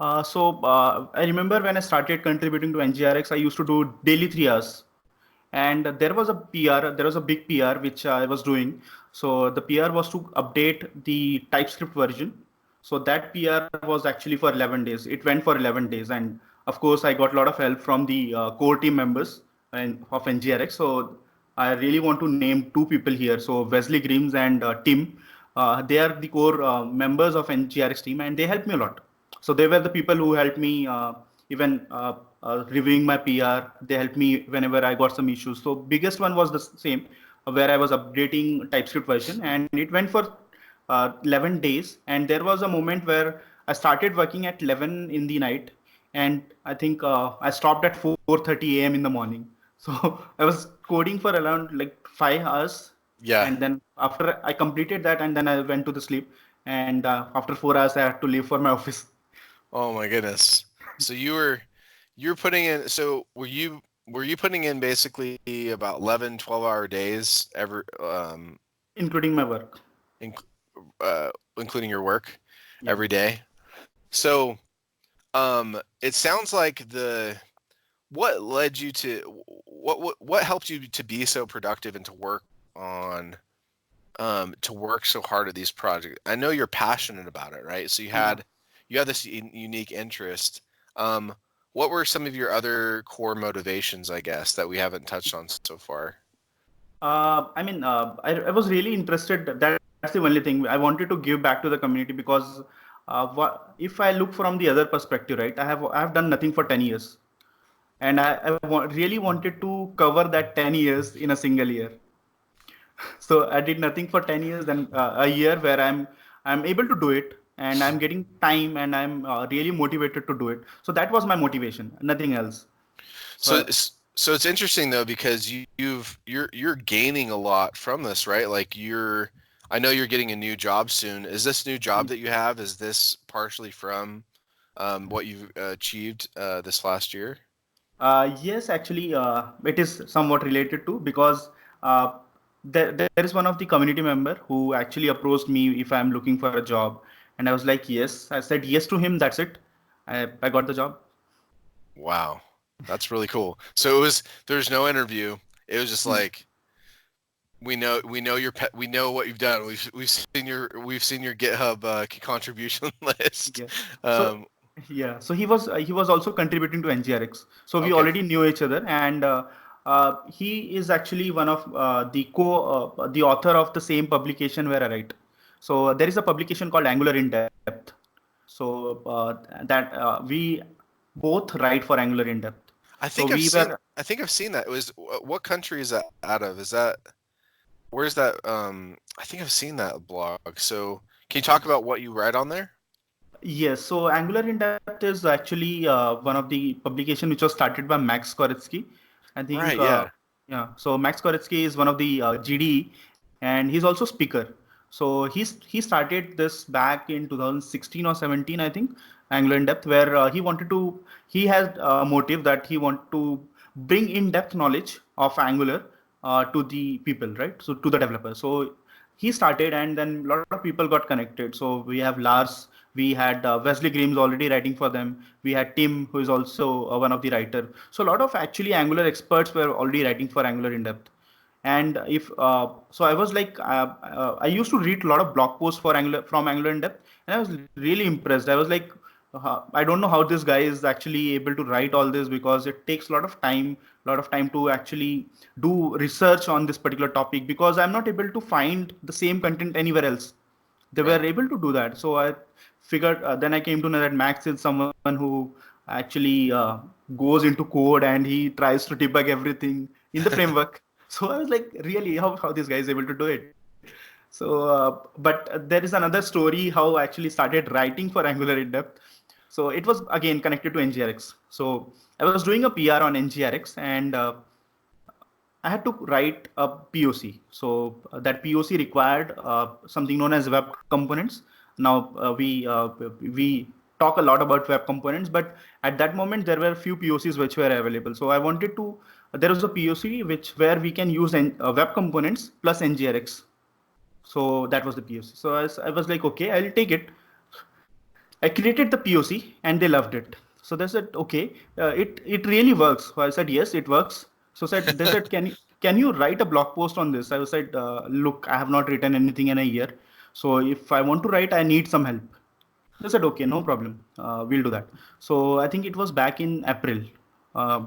I remember when I started contributing to NGRX, I used to do daily 3 hours. And there was a PR, there was a big PR which I was doing. So the PR was to update the TypeScript version. So that PR was actually for 11 days. It went for 11 days. And of course, I got a lot of help from the core team members of NGRX. So I really want to name two people here. So Wesley Grimes and Tim, they are the core members of NGRX team, and they helped me a lot. So they were the people who helped me even reviewing my PR. They helped me whenever I got some issues. So biggest one was the same, where I was updating TypeScript version, and it went for 11 days. And there was a moment where I started working at 11 in the night, and I think I stopped at 4:30 a.m. in the morning. So I was coding for around like 5 hours, Yeah. and then after I completed that, and then I went to the sleep. And after 4 hours, I had to leave for my office. Oh my goodness. So you're putting in. So were you putting in basically about 11, 12 hour days Including my work. inc- including your work Yeah. every day? So it sounds like what led you to what helped you to be so productive and on to work so hard at these projects. I know you're passionate about it, right? So Yeah. you had this unique interest. Um, what were some of your other core motivations, I guess, that we haven't touched on so far? I was really interested. That's the only thing. I wanted to give back to the community because if I look from the other perspective, right? I have done nothing for 10 years, and really wanted to cover that 10 years in a single year. So I did nothing for 10 years, then a year where I'm able to do it, and I'm getting time, and I'm really motivated to do it. So that was my motivation, nothing else. So So so it's interesting though, because you're gaining a lot from this, right? Like I know you're getting a new job soon. Is this new job that you have, is this partially from what you've achieved this last year? Yes, actually, it is somewhat related to, because uh, there is one of the community member who actually approached me if I'm looking for a job, and I was like, yes. I said yes to him. That's it. I got the job. Wow, that's really cool. So there's no interview. It was just Hmm. like, we know what you've done. We've seen your GitHub contribution list. Yeah. So Um, yeah. So he was also contributing to NGRX. So we okay, already knew each other, and he is actually one of the author of the same publication where I write. So there is a publication called Angular in Depth. So that we both write for Angular in Depth. I So think we were I've seen that. It was what country is that out of? Where's that? I think I've seen that blog. So can you talk about what you write on there? yes. So Angular in Depth is actually one of the publication which was started by Max Koretsky. I think Right. Yeah. yeah. So Max Koretsky is one of the GDE, and he's also speaker. So he started this back in 2016 or 17, I think, Angular in Depth, where he has a motive that he want to bring in depth knowledge of Angular to the people, right? So to the developers. So he started, and then a lot of people got connected. So we have Lars, we had Wesley Grimes already writing for them, we had Tim, who is also one of the writer. So a lot of actually Angular experts were already writing for Angular in Depth. And if so I was like I used to read a lot of blog posts for Angular from Angular in depth, and I was really impressed. I was like, I don't know how this guy is actually able to write all this, because it takes a lot of time to actually do research on this particular topic, because I'm not able to find the same content anywhere else. They were Right. able to do that. So I figured, then I came to know that Max is someone who actually goes into code and he tries to debug everything in the framework. So I was like, really, how this guy is able to do it? So but there is another story how I actually started writing for Angular in depth. So it was again connected to NGRX. So I was doing a PR on NGRX, and I had to write a POC. So that POC required something known as web components. Now we talk a lot about web components, but at that moment there were few POCs which were available. So I wanted to. There was a POC which where we can use web components plus NGRX. So that was the POC. So I was like, okay, I'll take it. I created the POC and they loved it. So they said, okay, it really works. So I said, yes, it works. So they said, can you write a blog post on this? I said, look, I have not written anything in a year. So if I want to write, I need some help. They said, okay, no problem. We'll do that. So I think it was back in April, uh,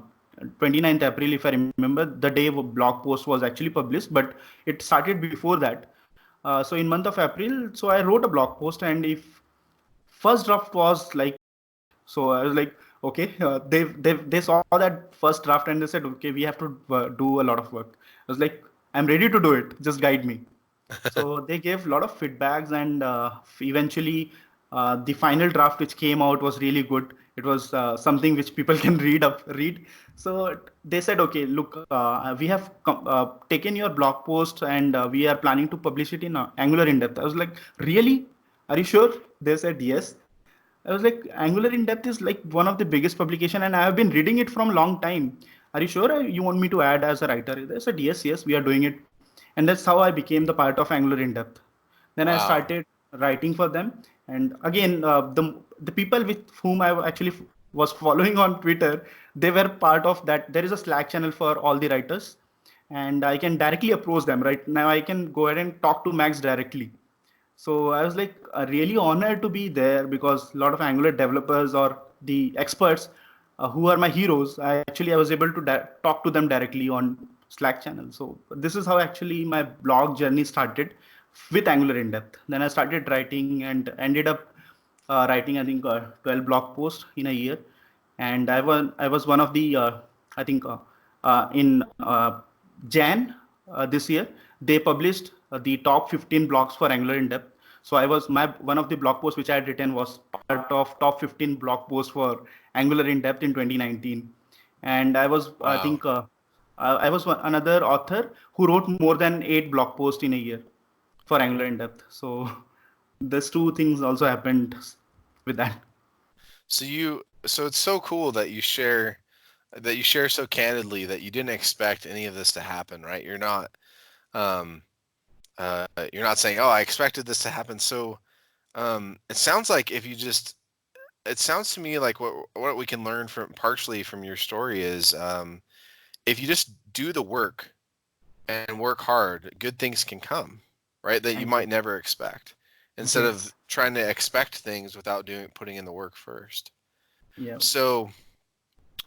29th April, if I remember, the day a blog post was actually published, but it started before that. So in month of April, so I wrote a blog post, and if first draft was like, so I was like, okay, they saw that first draft and they said, okay, we have to do a lot of work. I was like, I'm ready to do it, just guide me. So they gave a lot of feedbacks, and eventually the final draft which came out was really good. It was something which people can read. So they said, okay, look, we have taken your blog post, and we are planning to publish it in Angular in depth. I was like, really? Are you sure? They said yes. I was like, Angular in depth is like one of the biggest publication, and I have been reading it from a long time. Are you sure you want me to add as a writer? They said yes, yes, we are doing it, and that's how I became the part of Angular in depth. Then I Wow. started writing for them, and again, the people with whom I actually was following on Twitter, they were part of that. There is a Slack channel for all the writers, and I can directly approach them. Right now, I can go ahead and talk to Max directly. So I was like really honored to be there, because a lot of Angular developers or the experts who are my heroes, I was able to talk to them directly on Slack channel. So this is how actually my blog journey started with Angular in depth. Then I started writing and ended up writing, I think, 12 blog posts in a year, and I was one of the I think in Jan this year they published the top 15 blogs for Angular in depth. So I was my one of the blog posts which I had written was part of top 15 blog posts for Angular in depth in 2019, and I Wow. think I was another author who wrote more than 8 blog posts in a year for Angular in depth. So these two things also happened with that. So it's so cool that you share so candidly that you didn't expect any of this to happen, right? Um you're not saying, "Oh, I expected this to happen." So it sounds like if you just it sounds to me like what we can learn from partially from your story is if you just do the work and work hard, good things can come, right? That you might Exactly. never expect. Instead of Yes. trying to expect things without putting in the work first. Yeah. So,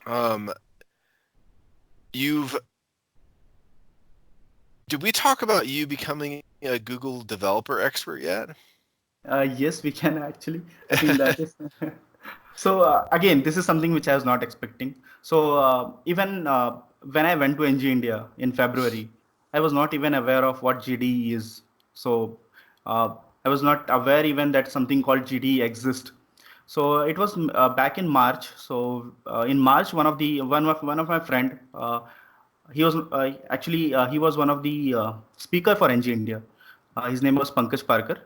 um, you've did we talk about you becoming a Google developer expert yet? Yes, we can actually. I think that is. So again, this is something which I was not expecting. So even when I went to NG India in February, I was not even aware of what GDE is. So uh, I was not aware even that something called GDE exists. So it was back in March. So in March, one of my friend, he was he was one of the speaker for NG India. His name was Pankaj Parkar.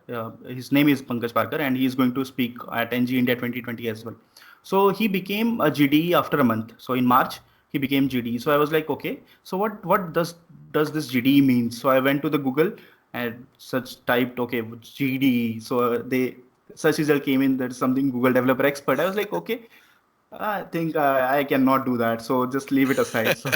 His name is Pankaj Parkar, and he is going to speak at NG India 2020 as well. So he became a GDE after a month. So in March he became GDE. So I was like, okay, so what does this GDE mean? So I went to the Google and such typed, okay, GDE. So they search result came in, that is something Google Developer Expert. I was like, okay, I think I cannot do that. So just leave it aside. So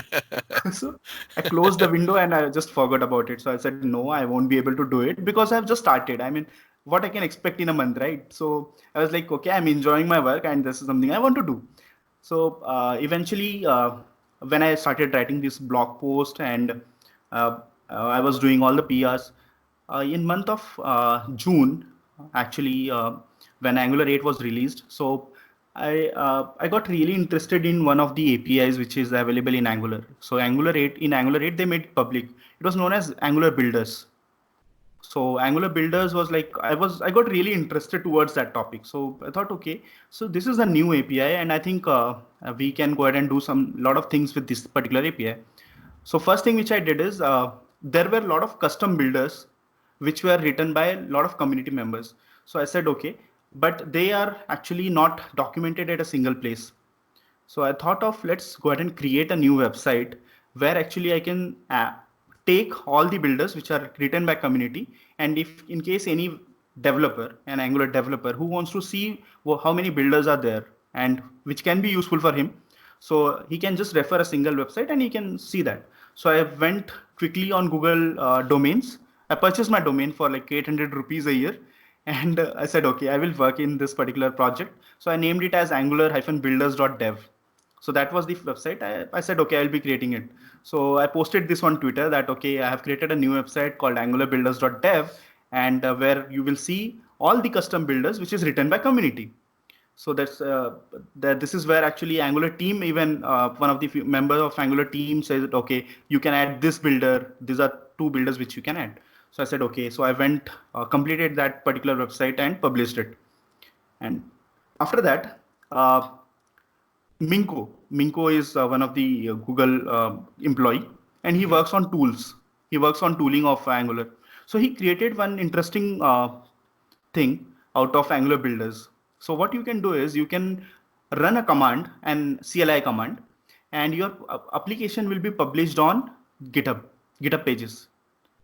So I closed the window and I just forgot about it. So I said, no, I won't be able to do it because I've just started. I mean, what I can expect in a month, right? So I was like, okay, I'm enjoying my work and this is something I want to do. So eventually, when I started writing this blog post and I was doing all the PRs, in month of June, actually, when Angular 8 was released, so I got really interested in one of the APIs which is available in Angular. So Angular 8 they made it public. It was known as Angular Builders. So Angular Builders was like I got really interested towards that topic. So I thought, okay, so this is a new API, and I think we can go ahead and do some lot of things with this particular API. So first thing which I did is there were a lot of custom builders which were written by a lot of community members. So I said, okay, but they are actually not documented at a single place. So I thought of let's go ahead and create a new website where actually I can take all the builders which are written by community, and if in case any developer, an Angular developer who wants to see how many builders are there and which can be useful for him, so he can just refer a single website and he can see that. So I went quickly on Google domains. I purchased my domain for like 800 rupees a year, and I said, okay, I will work in this particular project. So I named it as angular-builders.dev. So that was the website. I said, okay, I'll be creating it. So I posted this on Twitter that, okay, I have created a new website called angular-builders.dev, and where you will see all the custom builders, which is written by community. So that this is where actually Angular team, even one of the members of Angular team says that, okay, you can add this builder. These are two builders which you can add. So I said, okay. So I went, completed that particular website and published it. And after that, Minko is one of the Google employee, and he Hmm. works on tools. He works on tooling of Angular. So he created one interesting thing out of Angular builders. So what you can do is you can run a command, and CLI command, and your application will be published on GitHub, GitHub pages.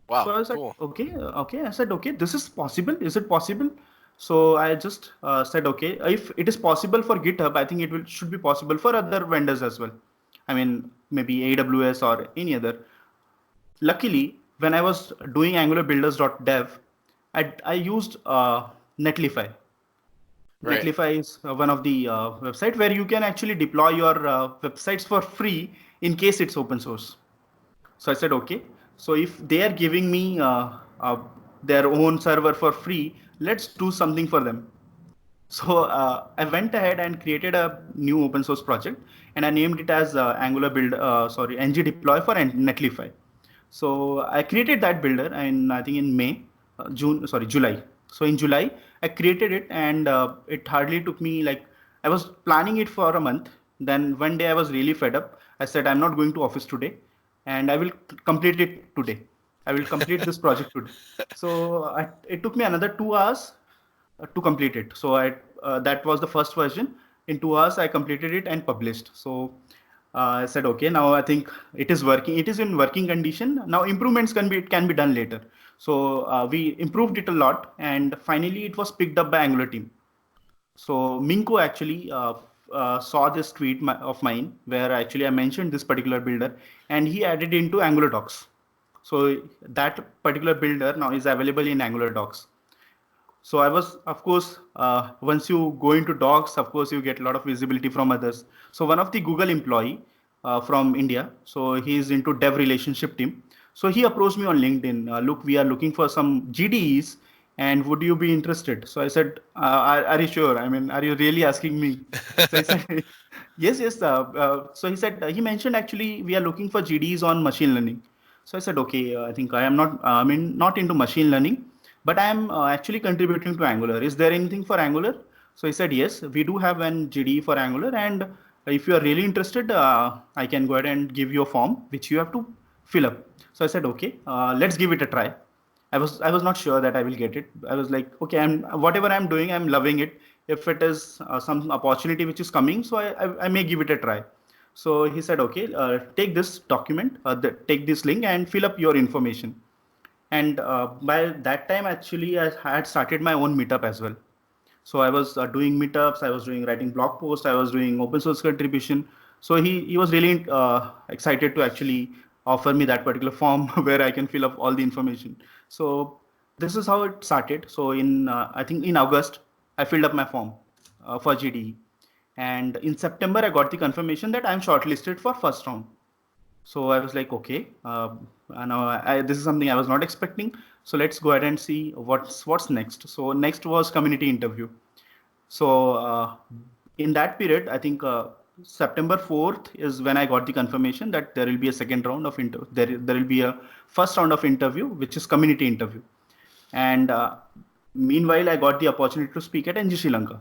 So Wow, I was like, cool. okay, okay. I said, okay, this is possible. Is it possible? So I just said, okay, if it is possible for GitHub, I think it will should be possible for other vendors as well. I mean, maybe AWS or any other. Luckily, when I was doing AngularBuilders.dev, I used Netlify. Right. Netlify is one of the website where you can actually deploy your websites for free in case it's open source. So I said, okay. So if they are giving me their own server for free, let's do something for them. So I went ahead and created a new open source project, and I named it as Angular build, ng deploy for Netlify. So I created that builder, and I think in July. So in July, I created it, and it hardly took me like I was planning it for a month. Then one day I was really fed up. I said, I'm not going to office today, and I will complete it today. I will complete this project today. So it took me another 2 hours to complete it. So that was the first version. In 2 hours, I completed it and published. So I said, okay, now I think it is working. It is in working condition. Now improvements can be done later. So we improved it a lot, and finally it was picked up by Angular team. So Minko actually saw this tweet of mine where actually I mentioned this particular builder, and he added into Angular docs. So that particular builder now is available in Angular docs. So I was, of course, once you go into docs, of course, you get a lot of visibility from others. So one of the Google employee from India, so he is into dev relationship team. So he approached me on LinkedIn. Look, we are looking for some GDEs, and would you be interested? So I said, are you sure? I mean, are you really asking me? So he said, yes, yes. So he said, he mentioned actually we are looking for GDEs on machine learning. So I said, okay, I think I am not, I mean, not into machine learning, but I am actually contributing to Angular. Is there anything for Angular? So he said, yes, we do have an GDE for Angular. And if you are really interested, I can go ahead and give you a form which you have to fill up. So I said, okay, let's give it a try. I was not sure that I will get it. I was like, okay, whatever I'm doing, I'm loving it. If it is some opportunity which is coming, so I may give it a try. So he said, okay, take this document, take this link and fill up your information. And by that time, actually, I had started my own meetup as well. So I was doing meetups, I was doing writing blog posts, I was doing open source contribution. So he was really excited to actually offer me that particular form where I can fill up all the information. So this is how it started. So in I think in August I filled up my form for GDE, and in September I got the confirmation that I'm shortlisted for first round. So I was like, okay, and this is something I was not expecting. So let's go ahead and see what's next. So next was community interview. So in that period, I think September 4th is when I got the confirmation that there will be a second round of interview. There will be a first round of interview, which is community interview. And meanwhile, I got the opportunity to speak at NG Sri Lanka.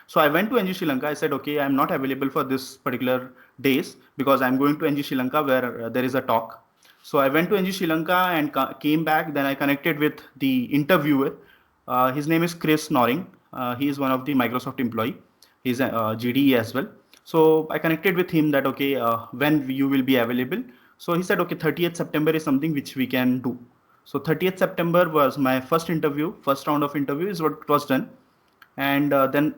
So I went to NG Sri Lanka. I said, okay, I'm not available for this particular days because I'm going to NG Sri Lanka where there is a talk. So I went to NG Sri Lanka and came back. Then I connected with the interviewer. His name is Chris Noring. He is one of the Microsoft employee. He's a GDE as well. So I connected with him that, okay, when you will be available. So he said, okay, 30th September is something which we can do. So 30th September was my first interview. First round of interview is what was done. And then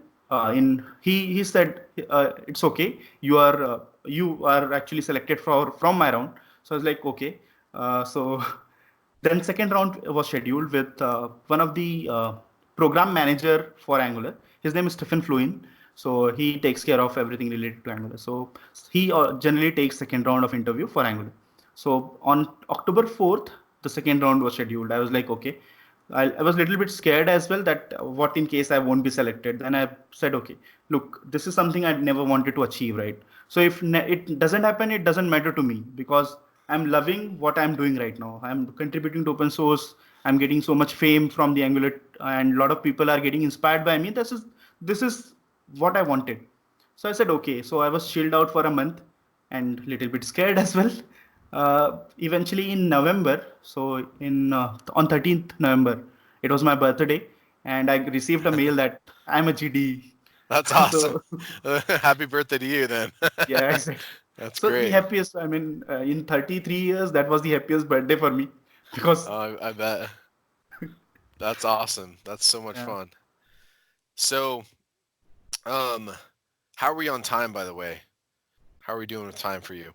in he said, it's okay, you are actually selected for from my round. So I was like, okay. So then second round was scheduled with one of the program manager for Angular. His name is Stephen Fluin. So he takes care of everything related to Angular. So he generally takes second round of interview for Angular. So on October 4th, the second round was scheduled. I was like, okay. I was a little bit scared as well that what in case I won't be selected. Then I said, okay, look, this is something I never wanted to achieve, right? So if it doesn't happen, it doesn't matter to me because I'm loving what I'm doing right now. I'm contributing to open source. I'm getting so much fame from the Angular, and a lot of people are getting inspired by me. This is what I wanted. So I said, okay. So I was chilled out for a month and little bit scared as well. Eventually in November, so in on 13th November, it was my birthday, and I received a mail that I'm a GD. That's awesome. So Happy birthday to you then. yeah, exactly. That's So the great. happiest, I mean, in 33 years, that was the happiest birthday for me because I bet. That's awesome. That's so much yeah, fun. So, um, how are we on time, by the way? How are we doing with time for you?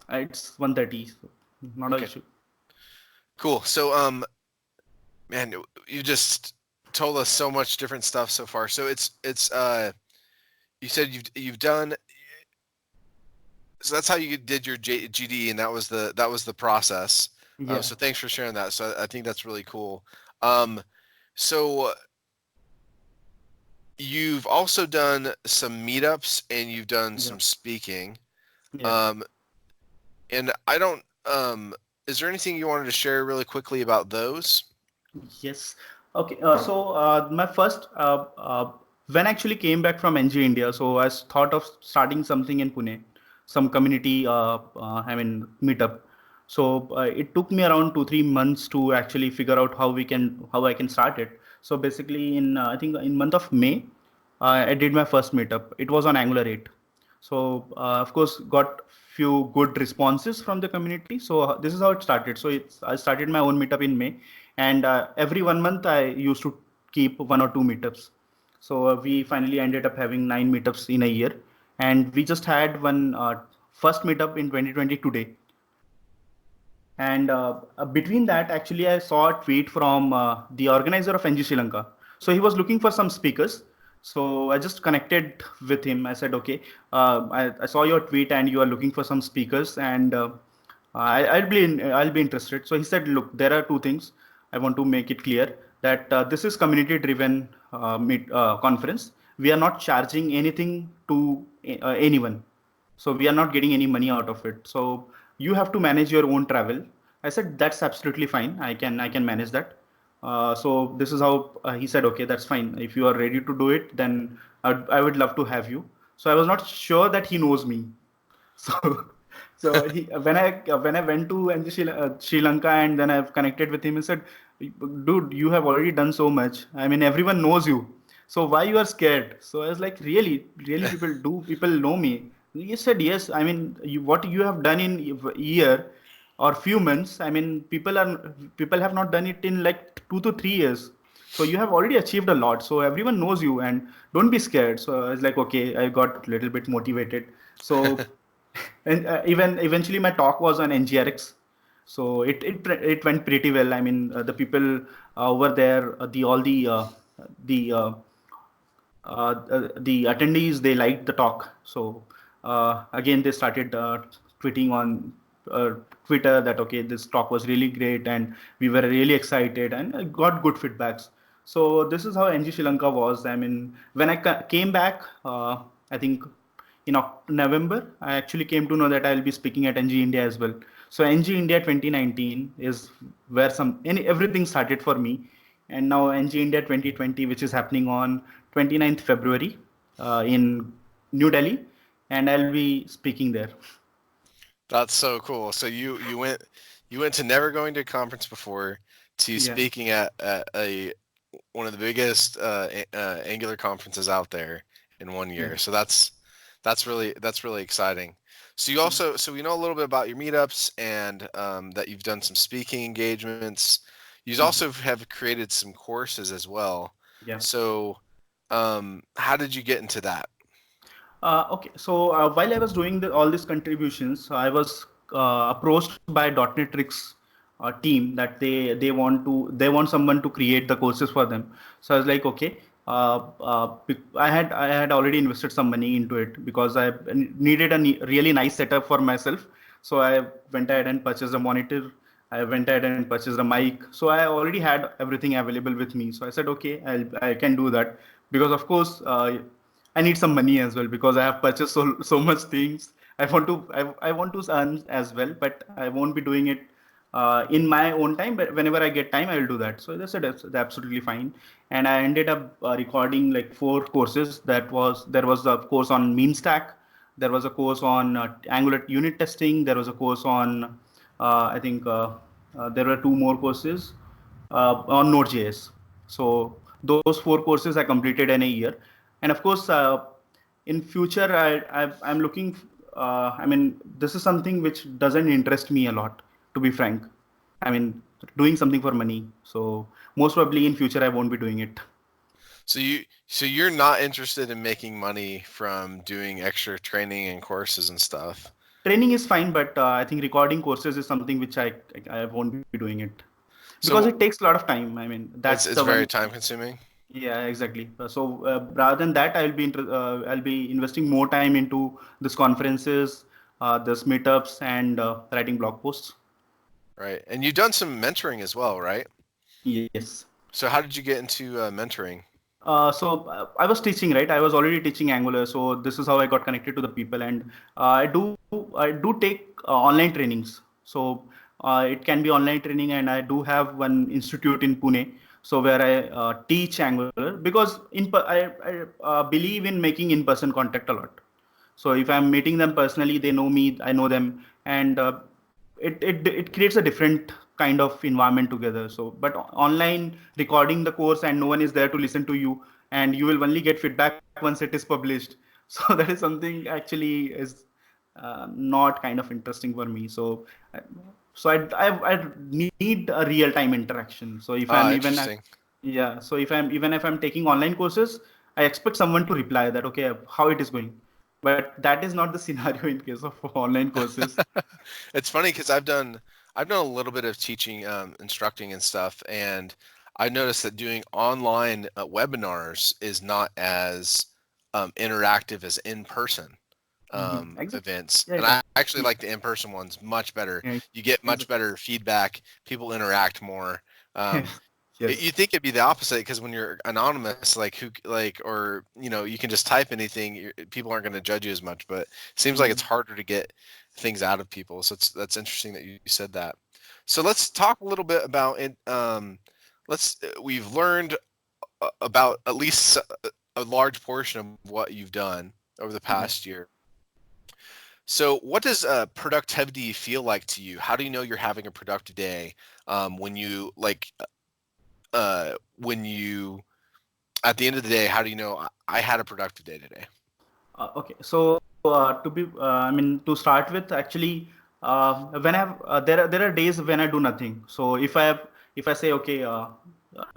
it's 1:30, so not an Okay, issue. cool. So, man, you just told us so much different stuff so far. So you said you've done. So that's how you did your GDE, and that was the process. Yeah, So thanks for sharing that. So I think that's really cool. Um, so you've also done some meetups and you've done yeah, some speaking. yeah. Um, and I don't. Is there anything you wanted to share really quickly about those? Yes. Okay. So my first when I actually came back from NG India, so I thought of starting something in Pune, some community I mean meetup. So it took me around 2-3 months to actually figure out how I can start it. So basically, in I think in month of May, I did my first meetup. It was on Angular 8. So of course got few good responses from the community. So this is how it started. So I started my own meetup in May, and every 1 month I used to keep 1 or 2 meetups. So we finally ended up having 9 meetups in a year, and we just had one first meetup in 2020 today. And between that, actually, I saw a tweet from the organizer of NG Sri Lanka. So he was looking for some speakers. So I just connected with him. I said, okay, I saw your tweet and you are looking for some speakers, and I'll be interested. So he said, look, there are two things. I want to make it clear that this is community-driven conference. We are not charging anything to anyone, so we are not getting any money out of it. So you have to manage your own travel. I said that's absolutely fine. I can manage that. So this is how he said, okay, that's fine. If you are ready to do it, then I would love to have you. So I was not sure that he knows me. So so he when I went to Sri Lanka, and then I've connected with him and said, dude, you have already done so much. I mean, everyone knows you. So why you are scared? So I was like, really, people know me? He said, yes. I mean, what you have done in a year or few months. I mean, people have not done it in like 2 to 3 years. So you have already achieved a lot. So everyone knows you, and don't be scared. So I was like, okay, I got a little bit motivated. So And even eventually my talk was on NGRX, so it went pretty well. I mean, the people over there, the the attendees, they liked the talk. So again they started tweeting on uh, Twitter that okay, this talk was really great and we were really excited, and I got good feedbacks. So this is how NG Sri Lanka was. I mean, when I came back, I think in November, I actually came to know that I'll be speaking at NG India as well. So NG India 2019 is where everything started for me, and now NG India 2020, which is happening on 29th February in New Delhi, and I'll be speaking there. That's so cool. So you went to never going to a conference before to Yeah, speaking at a one of the biggest Angular conferences out there in one yeah, year. So that's really exciting. So you also so we know a little bit about your meetups and that you've done some speaking engagements. You also have created some courses as well. yeah. So how did you get into that? Okay, so while I was doing all these contributions, I was approached by .NET Tricks team that they want someone to create the courses for them. So I was like, okay, I had already invested some money into it because I needed a really nice setup for myself. So I went ahead and purchased a monitor. I went ahead and purchased a mic. So I already had everything available with me. So I said, okay, I can do that because of course. I need some money as well because I have purchased so much things. I want to earn as well, but I won't be doing it in my own time. But whenever I get time, I will do that. So that's absolutely fine. And I ended up recording like 4 courses. There was a course on mean stack. There was a course on Angular unit testing. There was a course on I think there were 2 more courses on Node.js. So those 4 courses I completed in a year, and of course, in future I'm looking. I mean, this is something which doesn't interest me a lot, to be frank. I mean, doing something for money. So most probably in future I won't be doing it. So you're not interested in making money from doing extra training and courses and stuff. Training is fine, but I think recording courses is something which I won't be doing it because it So takes a lot of time. I mean, that's the it's one. very time consuming. Yeah, exactly. So rather than that, I'll be investing more time into this conferences, this meetups, and writing blog posts. Right. And you've done some mentoring as well, right? Yes. So how did you get into mentoring? So I was teaching, right? I was already teaching Angular, so this is how I got connected to the people, and I do take online trainings. So it can be online training, and I do have one institute in Pune, so where I teach Angular because I believe in making in-person contact a lot. So if I'm meeting them personally, they know me, I know them, and it creates a different kind of environment together. So, but online recording the course and no one is there to listen to you, and you will only get feedback once it is published. So that is something actually is not kind of interesting for me. So, uh, I need a real time interaction. So if I'm Ah, even interesting. yeah, so if I'm taking online courses, I expect someone to reply that okay, how it is going. But that is not the scenario in case of online courses. It's funny because I've done a little bit of teaching, instructing and stuff, and I noticed that doing online webinars is not as interactive as in person Exactly. events. Yeah, And yeah, I actually like the in person ones much better. yeah, You get much exactly. better feedback. People interact more. Um, Yes. you think it'd be the opposite because when you're anonymous, like who, like, or you can just type anything. People aren't going to judge you as much. But it seems like it's Mm, harder to get things out of people. So that's interesting that you said that. So let's talk a little bit about it. We've learned about at least a large portion of what you've done over the yeah. past year. So, what does productivity feel like to you? How do you know you're having a productive day when you when you at the end of the day? How do you know I had a productive day today? Okay. So I mean, to start with, actually, when there are days when I do nothing. So if I say okay,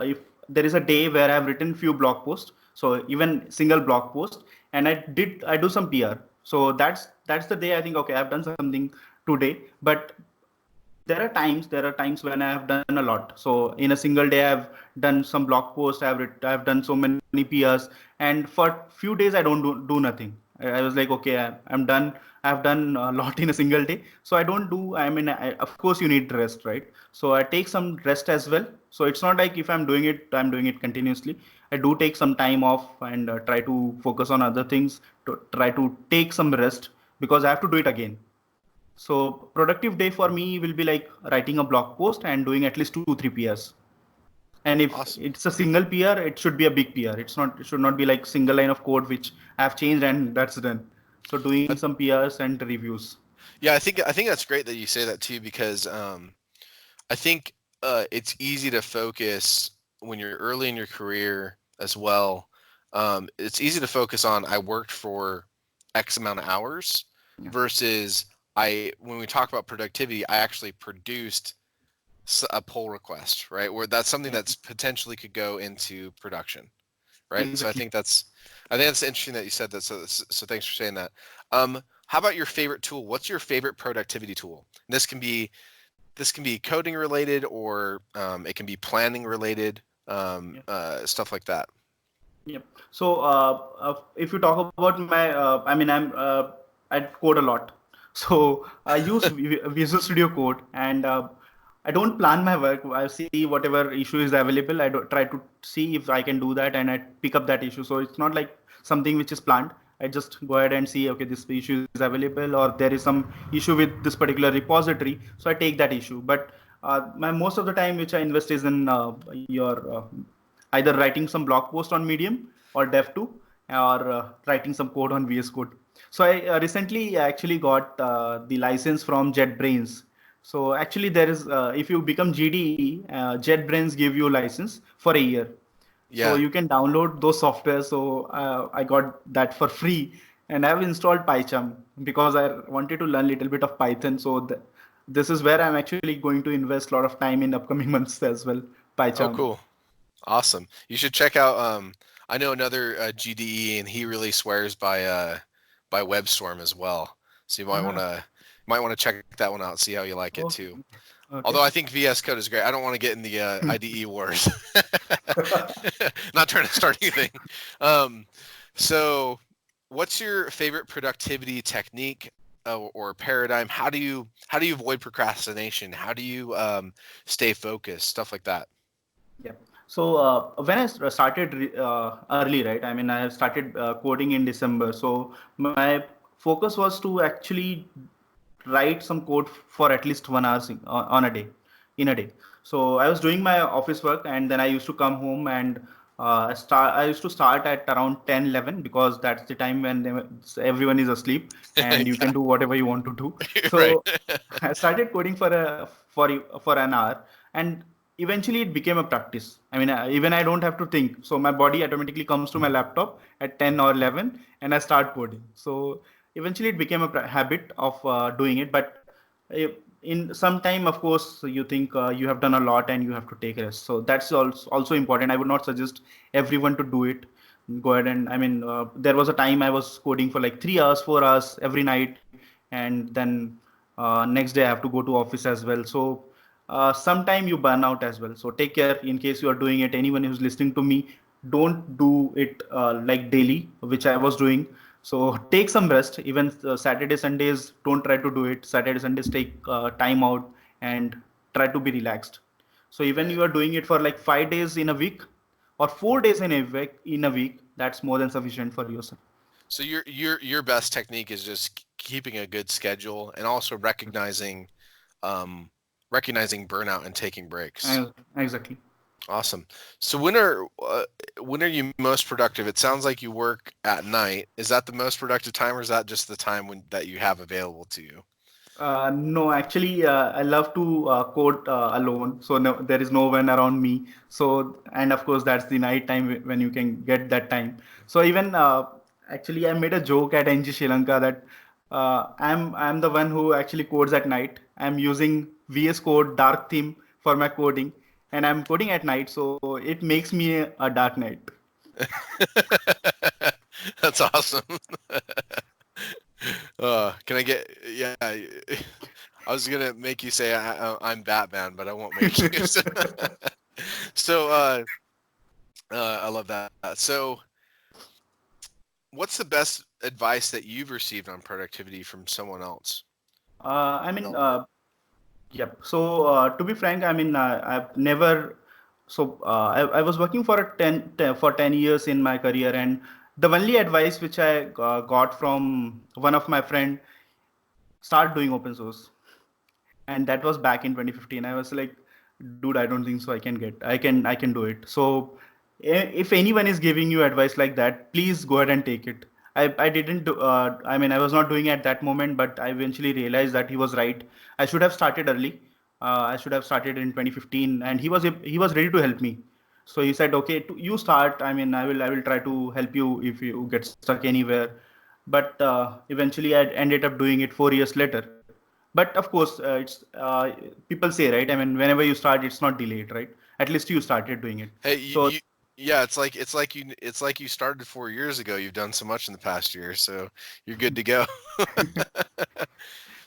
if there is a day where I have written few blog posts, so even single blog post, and I do some PR. So that's the day I think, okay, I've done something today. But there are times when I have done a lot. So in a single day I've done some blog posts, I've done so many PRs, and for few days I don't do nothing. I was like, okay, I'm done. I've done a lot in a single day, so I don't do. I mean, of course you need rest, right? So I take some rest as well. So it's not like if I'm doing it, I'm doing it continuously. I do take some time off and try to focus on other things, to try to take some rest, because I have to do it again. So productive day for me will be like writing a blog post and doing at least 2-3 PRs. And if Awesome. it's a single PR, it should be a big PR. It should not be like single line of code which I've changed and that's done. So doing That, some PRs and reviews. yeah, I think that's great that you say that too, because I think it's easy to focus when you're early in your career as well. It's easy to focus on I worked for X amount of hours Yeah, versus I when we talk about productivity, I actually produced a pull request, right? Where that's something yeah, that's potentially could go into production, right? So exactly. I think that's interesting that you said that. So thanks for saying that. How about your favorite tool? What's your favorite productivity tool? And this can be coding related, or it can be planning related, Yeah. stuff like that. Yeah. So if you talk about my, I mean, I code a lot. So I use Visual Studio Code, and I don't plan my work. I see whatever issue is available. I do, try to see if I can do that, and I pick up that issue. So it's not like something which is planned. I just go ahead and see, okay, this issue is available, or there is some issue with this particular repository. So I take that issue. But my most of the time which I invest is in your either writing some blog post on Medium or Dev2, or writing some code on VS Code. So I recently actually got the license from JetBrains. So actually there is, if you become GDE, JetBrains give you license for a year. So Yeah. you can download those software. So I got that for free, and I've installed PyCharm because I wanted to learn a little bit of Python. So this is where I'm actually going to invest a lot of time in upcoming months as well. Oh, PyCharm. cool. Awesome. You should check out. I know another GDE, and he really swears by WebStorm as well. So you Ah, might want to check that one out. See how you like it okay. too. Okay. Although I think VS Code is great. I don't want to get in the IDE wars. Not trying to start anything. Um, so, what's your favorite productivity technique or paradigm? How do you avoid procrastination? How do you stay focused? Stuff like that. Yeah. So when I started early, right? I mean, I started coding in December. So my focus was to actually write some code for at least 1 hour on a day, in a day. So I was doing my office work, and then I used to come home and I used to start at around 10, 11, because that's the time when everyone is asleep and you Yeah, can do whatever you want to do. right. So I started coding for an hour, and eventually it became a practice. I mean, even I don't have to think. So my body automatically comes to my laptop at 10 or 11, and I start coding. So eventually it became a habit of doing it. But in some time, of course, you think you have done a lot and you have to take rest. So that's also important. I would not suggest everyone to do it. Go ahead, and I mean, there was a time I was coding for like 3 hours, 4 hours every night, and then next day I have to go to office as well. So sometime you burn out as well. So take care in case you are doing it. Anyone who's listening to me, don't do it like daily, which I was doing. So take some rest. Even Saturday, Sundays, don't try to do it. Saturday, Sundays, take time out and try to be relaxed. So even you are doing it for like 5 days in a week or 4 days in a week, that's more than sufficient for yourself. So your best technique is just keeping a good schedule and also um, recognizing burnout and taking breaks. Exactly. Awesome. So when are you most productive? It sounds like you work at night. Is that the most productive time, or is that just the time when that you have available to you? No, actually, I love to code alone. So no, there is no one around me. So, and of course, that's the night time when you can get that time. So even actually, I made a joke at NG Sri Lanka that I'm the one who actually codes at night. I'm using VS Code dark theme for my coding, and I'm coding at night. So it makes me a dark knight. That's awesome. Can I get? Yeah, I was gonna make you say I'm Batman, but I won't make you. So, I love that. So, what's the best advice that you've received on productivity from someone else? I mean, yep. So to be frank, I mean, I've never. So I was working for for 10 years in my career, and the only advice which I got from one of my friend, start doing open source, and that was back in 2015. I was like, dude, I don't think so. I can do it. So if anyone is giving you advice like that, please go ahead and take it. I didn't do, I mean, I was not doing it at that moment, but I eventually realized that he was right. I should have started early. I should have started in 2015, and he was ready to help me. So he said, okay, you start. I mean, I will try to help you if you get stuck anywhere. But eventually, I ended up doing it 4 years later. But of course, people say, right? I mean, whenever you start, it's not delayed, right? At least you started doing it. Hey, So yeah, it's like you started 4 years ago. You've done so much in the past year, so you're good to go.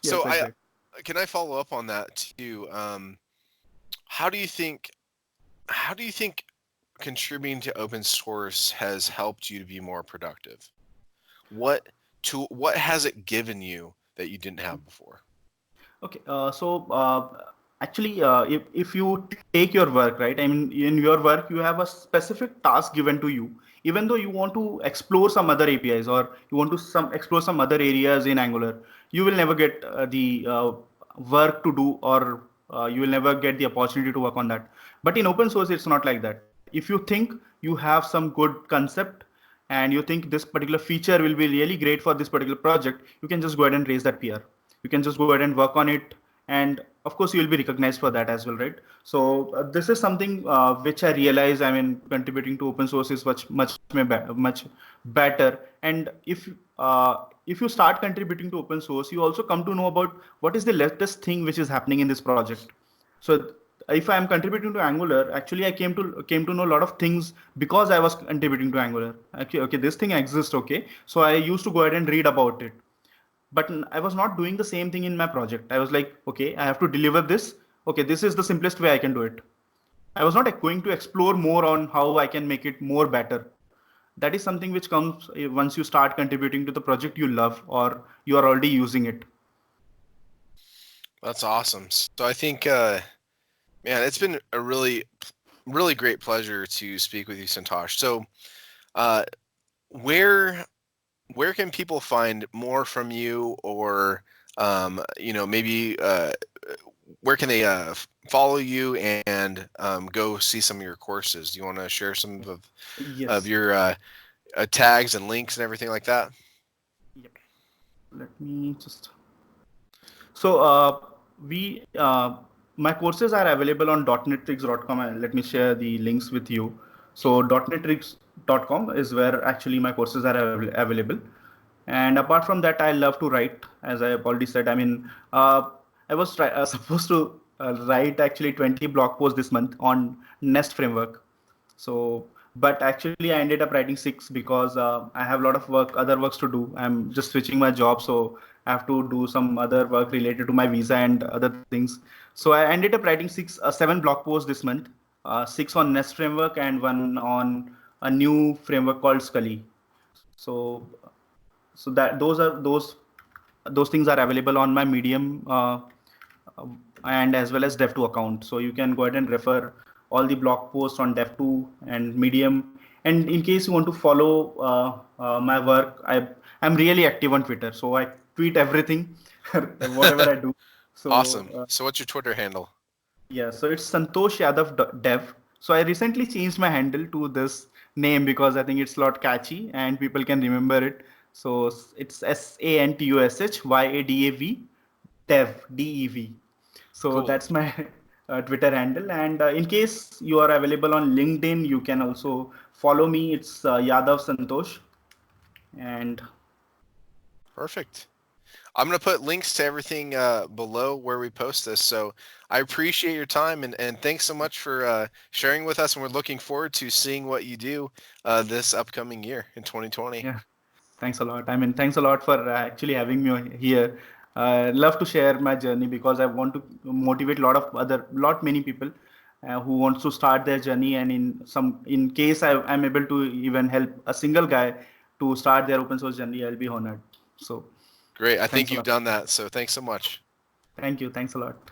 So yes, exactly. can I follow up on that too? How do you think how do you think contributing to open source has helped you to be more productive? What has it given you that you didn't have before? Okay, actually, if you take your work, right? I mean, in your work, you have a specific task given to you. Even though you want to explore some other APIs, or you want to some explore some other areas in Angular, you will never get the work to do, or you will never get the opportunity to work on that. But in open source, it's not like that. If you think you have some good concept, and you think this particular feature will be really great for this particular project, you can just go ahead and raise that PR. You can just go ahead and work on it, and of course you will be recognized for that as well, right? So this is something which I realize. I mean, contributing to open source is much better. And if you start contributing to open source, you also come to know about what is the latest thing which is happening in this project. So if I am contributing to Angular, actually I came to know a lot of things because I was contributing to Angular. Okay, this thing exists. Okay, so I used to go ahead and read about it. But I was not doing the same thing in my project. I was like, okay, I have to deliver this. Okay, this is the simplest way I can do it. I was not going to explore more on how I can make it more better. That is something which comes once you start contributing to the project you love, or you are already using it. That's awesome. So I think, man, it's been a really great pleasure to speak with you, Santosh. So, uh, where where can people find more from you, or maybe where can they follow you and go see some of your courses? Do you want to share some of Yes. your tags and links and everything like that? Yep. Let me just. So we my courses are available on .nettricks.com. Let me share the links with you. So .nettricks.com is where actually my courses are available. And apart from that, I love to write, as I have already said. I mean, I was supposed to write actually 20 blog posts this month on Nest framework. So, but actually, I ended up writing six because I have a lot of other works to do. I'm just switching my job, so I have to do some other work related to my visa and other things. So I ended up writing seven blog posts this month, six on Nest framework and one on a new framework called Scully. So, so that those things are available on my Medium and as well as Dev2 account. So you can go ahead and refer all the blog posts on Dev2 and Medium. And in case you want to follow my work, I'm really active on Twitter. So I tweet everything, whatever I do. So Awesome. So what's your Twitter handle? yeah, so it's Santosh Yadav Dev. So I recently changed my handle to this name because I think it's a lot catchy and people can remember it. So it's SANTOSH Dev DEV. So Cool. that's my Twitter handle. And in case you are available on LinkedIn, you can also follow me. It's Yadav Santosh. And Perfect. I'm going to put links to everything below where we post this. So I appreciate your time and thanks so much for sharing with us. And we're looking forward to seeing what you do this upcoming year in 2020. yeah, Thanks a lot. I mean, thanks a lot for actually having me here. Love to share my journey because I want to motivate a lot of lot many people who wants to start their journey. And in case I'm able to even help a single guy to start their open source journey, I'll be honored. So Great. I think thanks a you've lot. done that. So thanks so much. Thank you. Thanks a lot.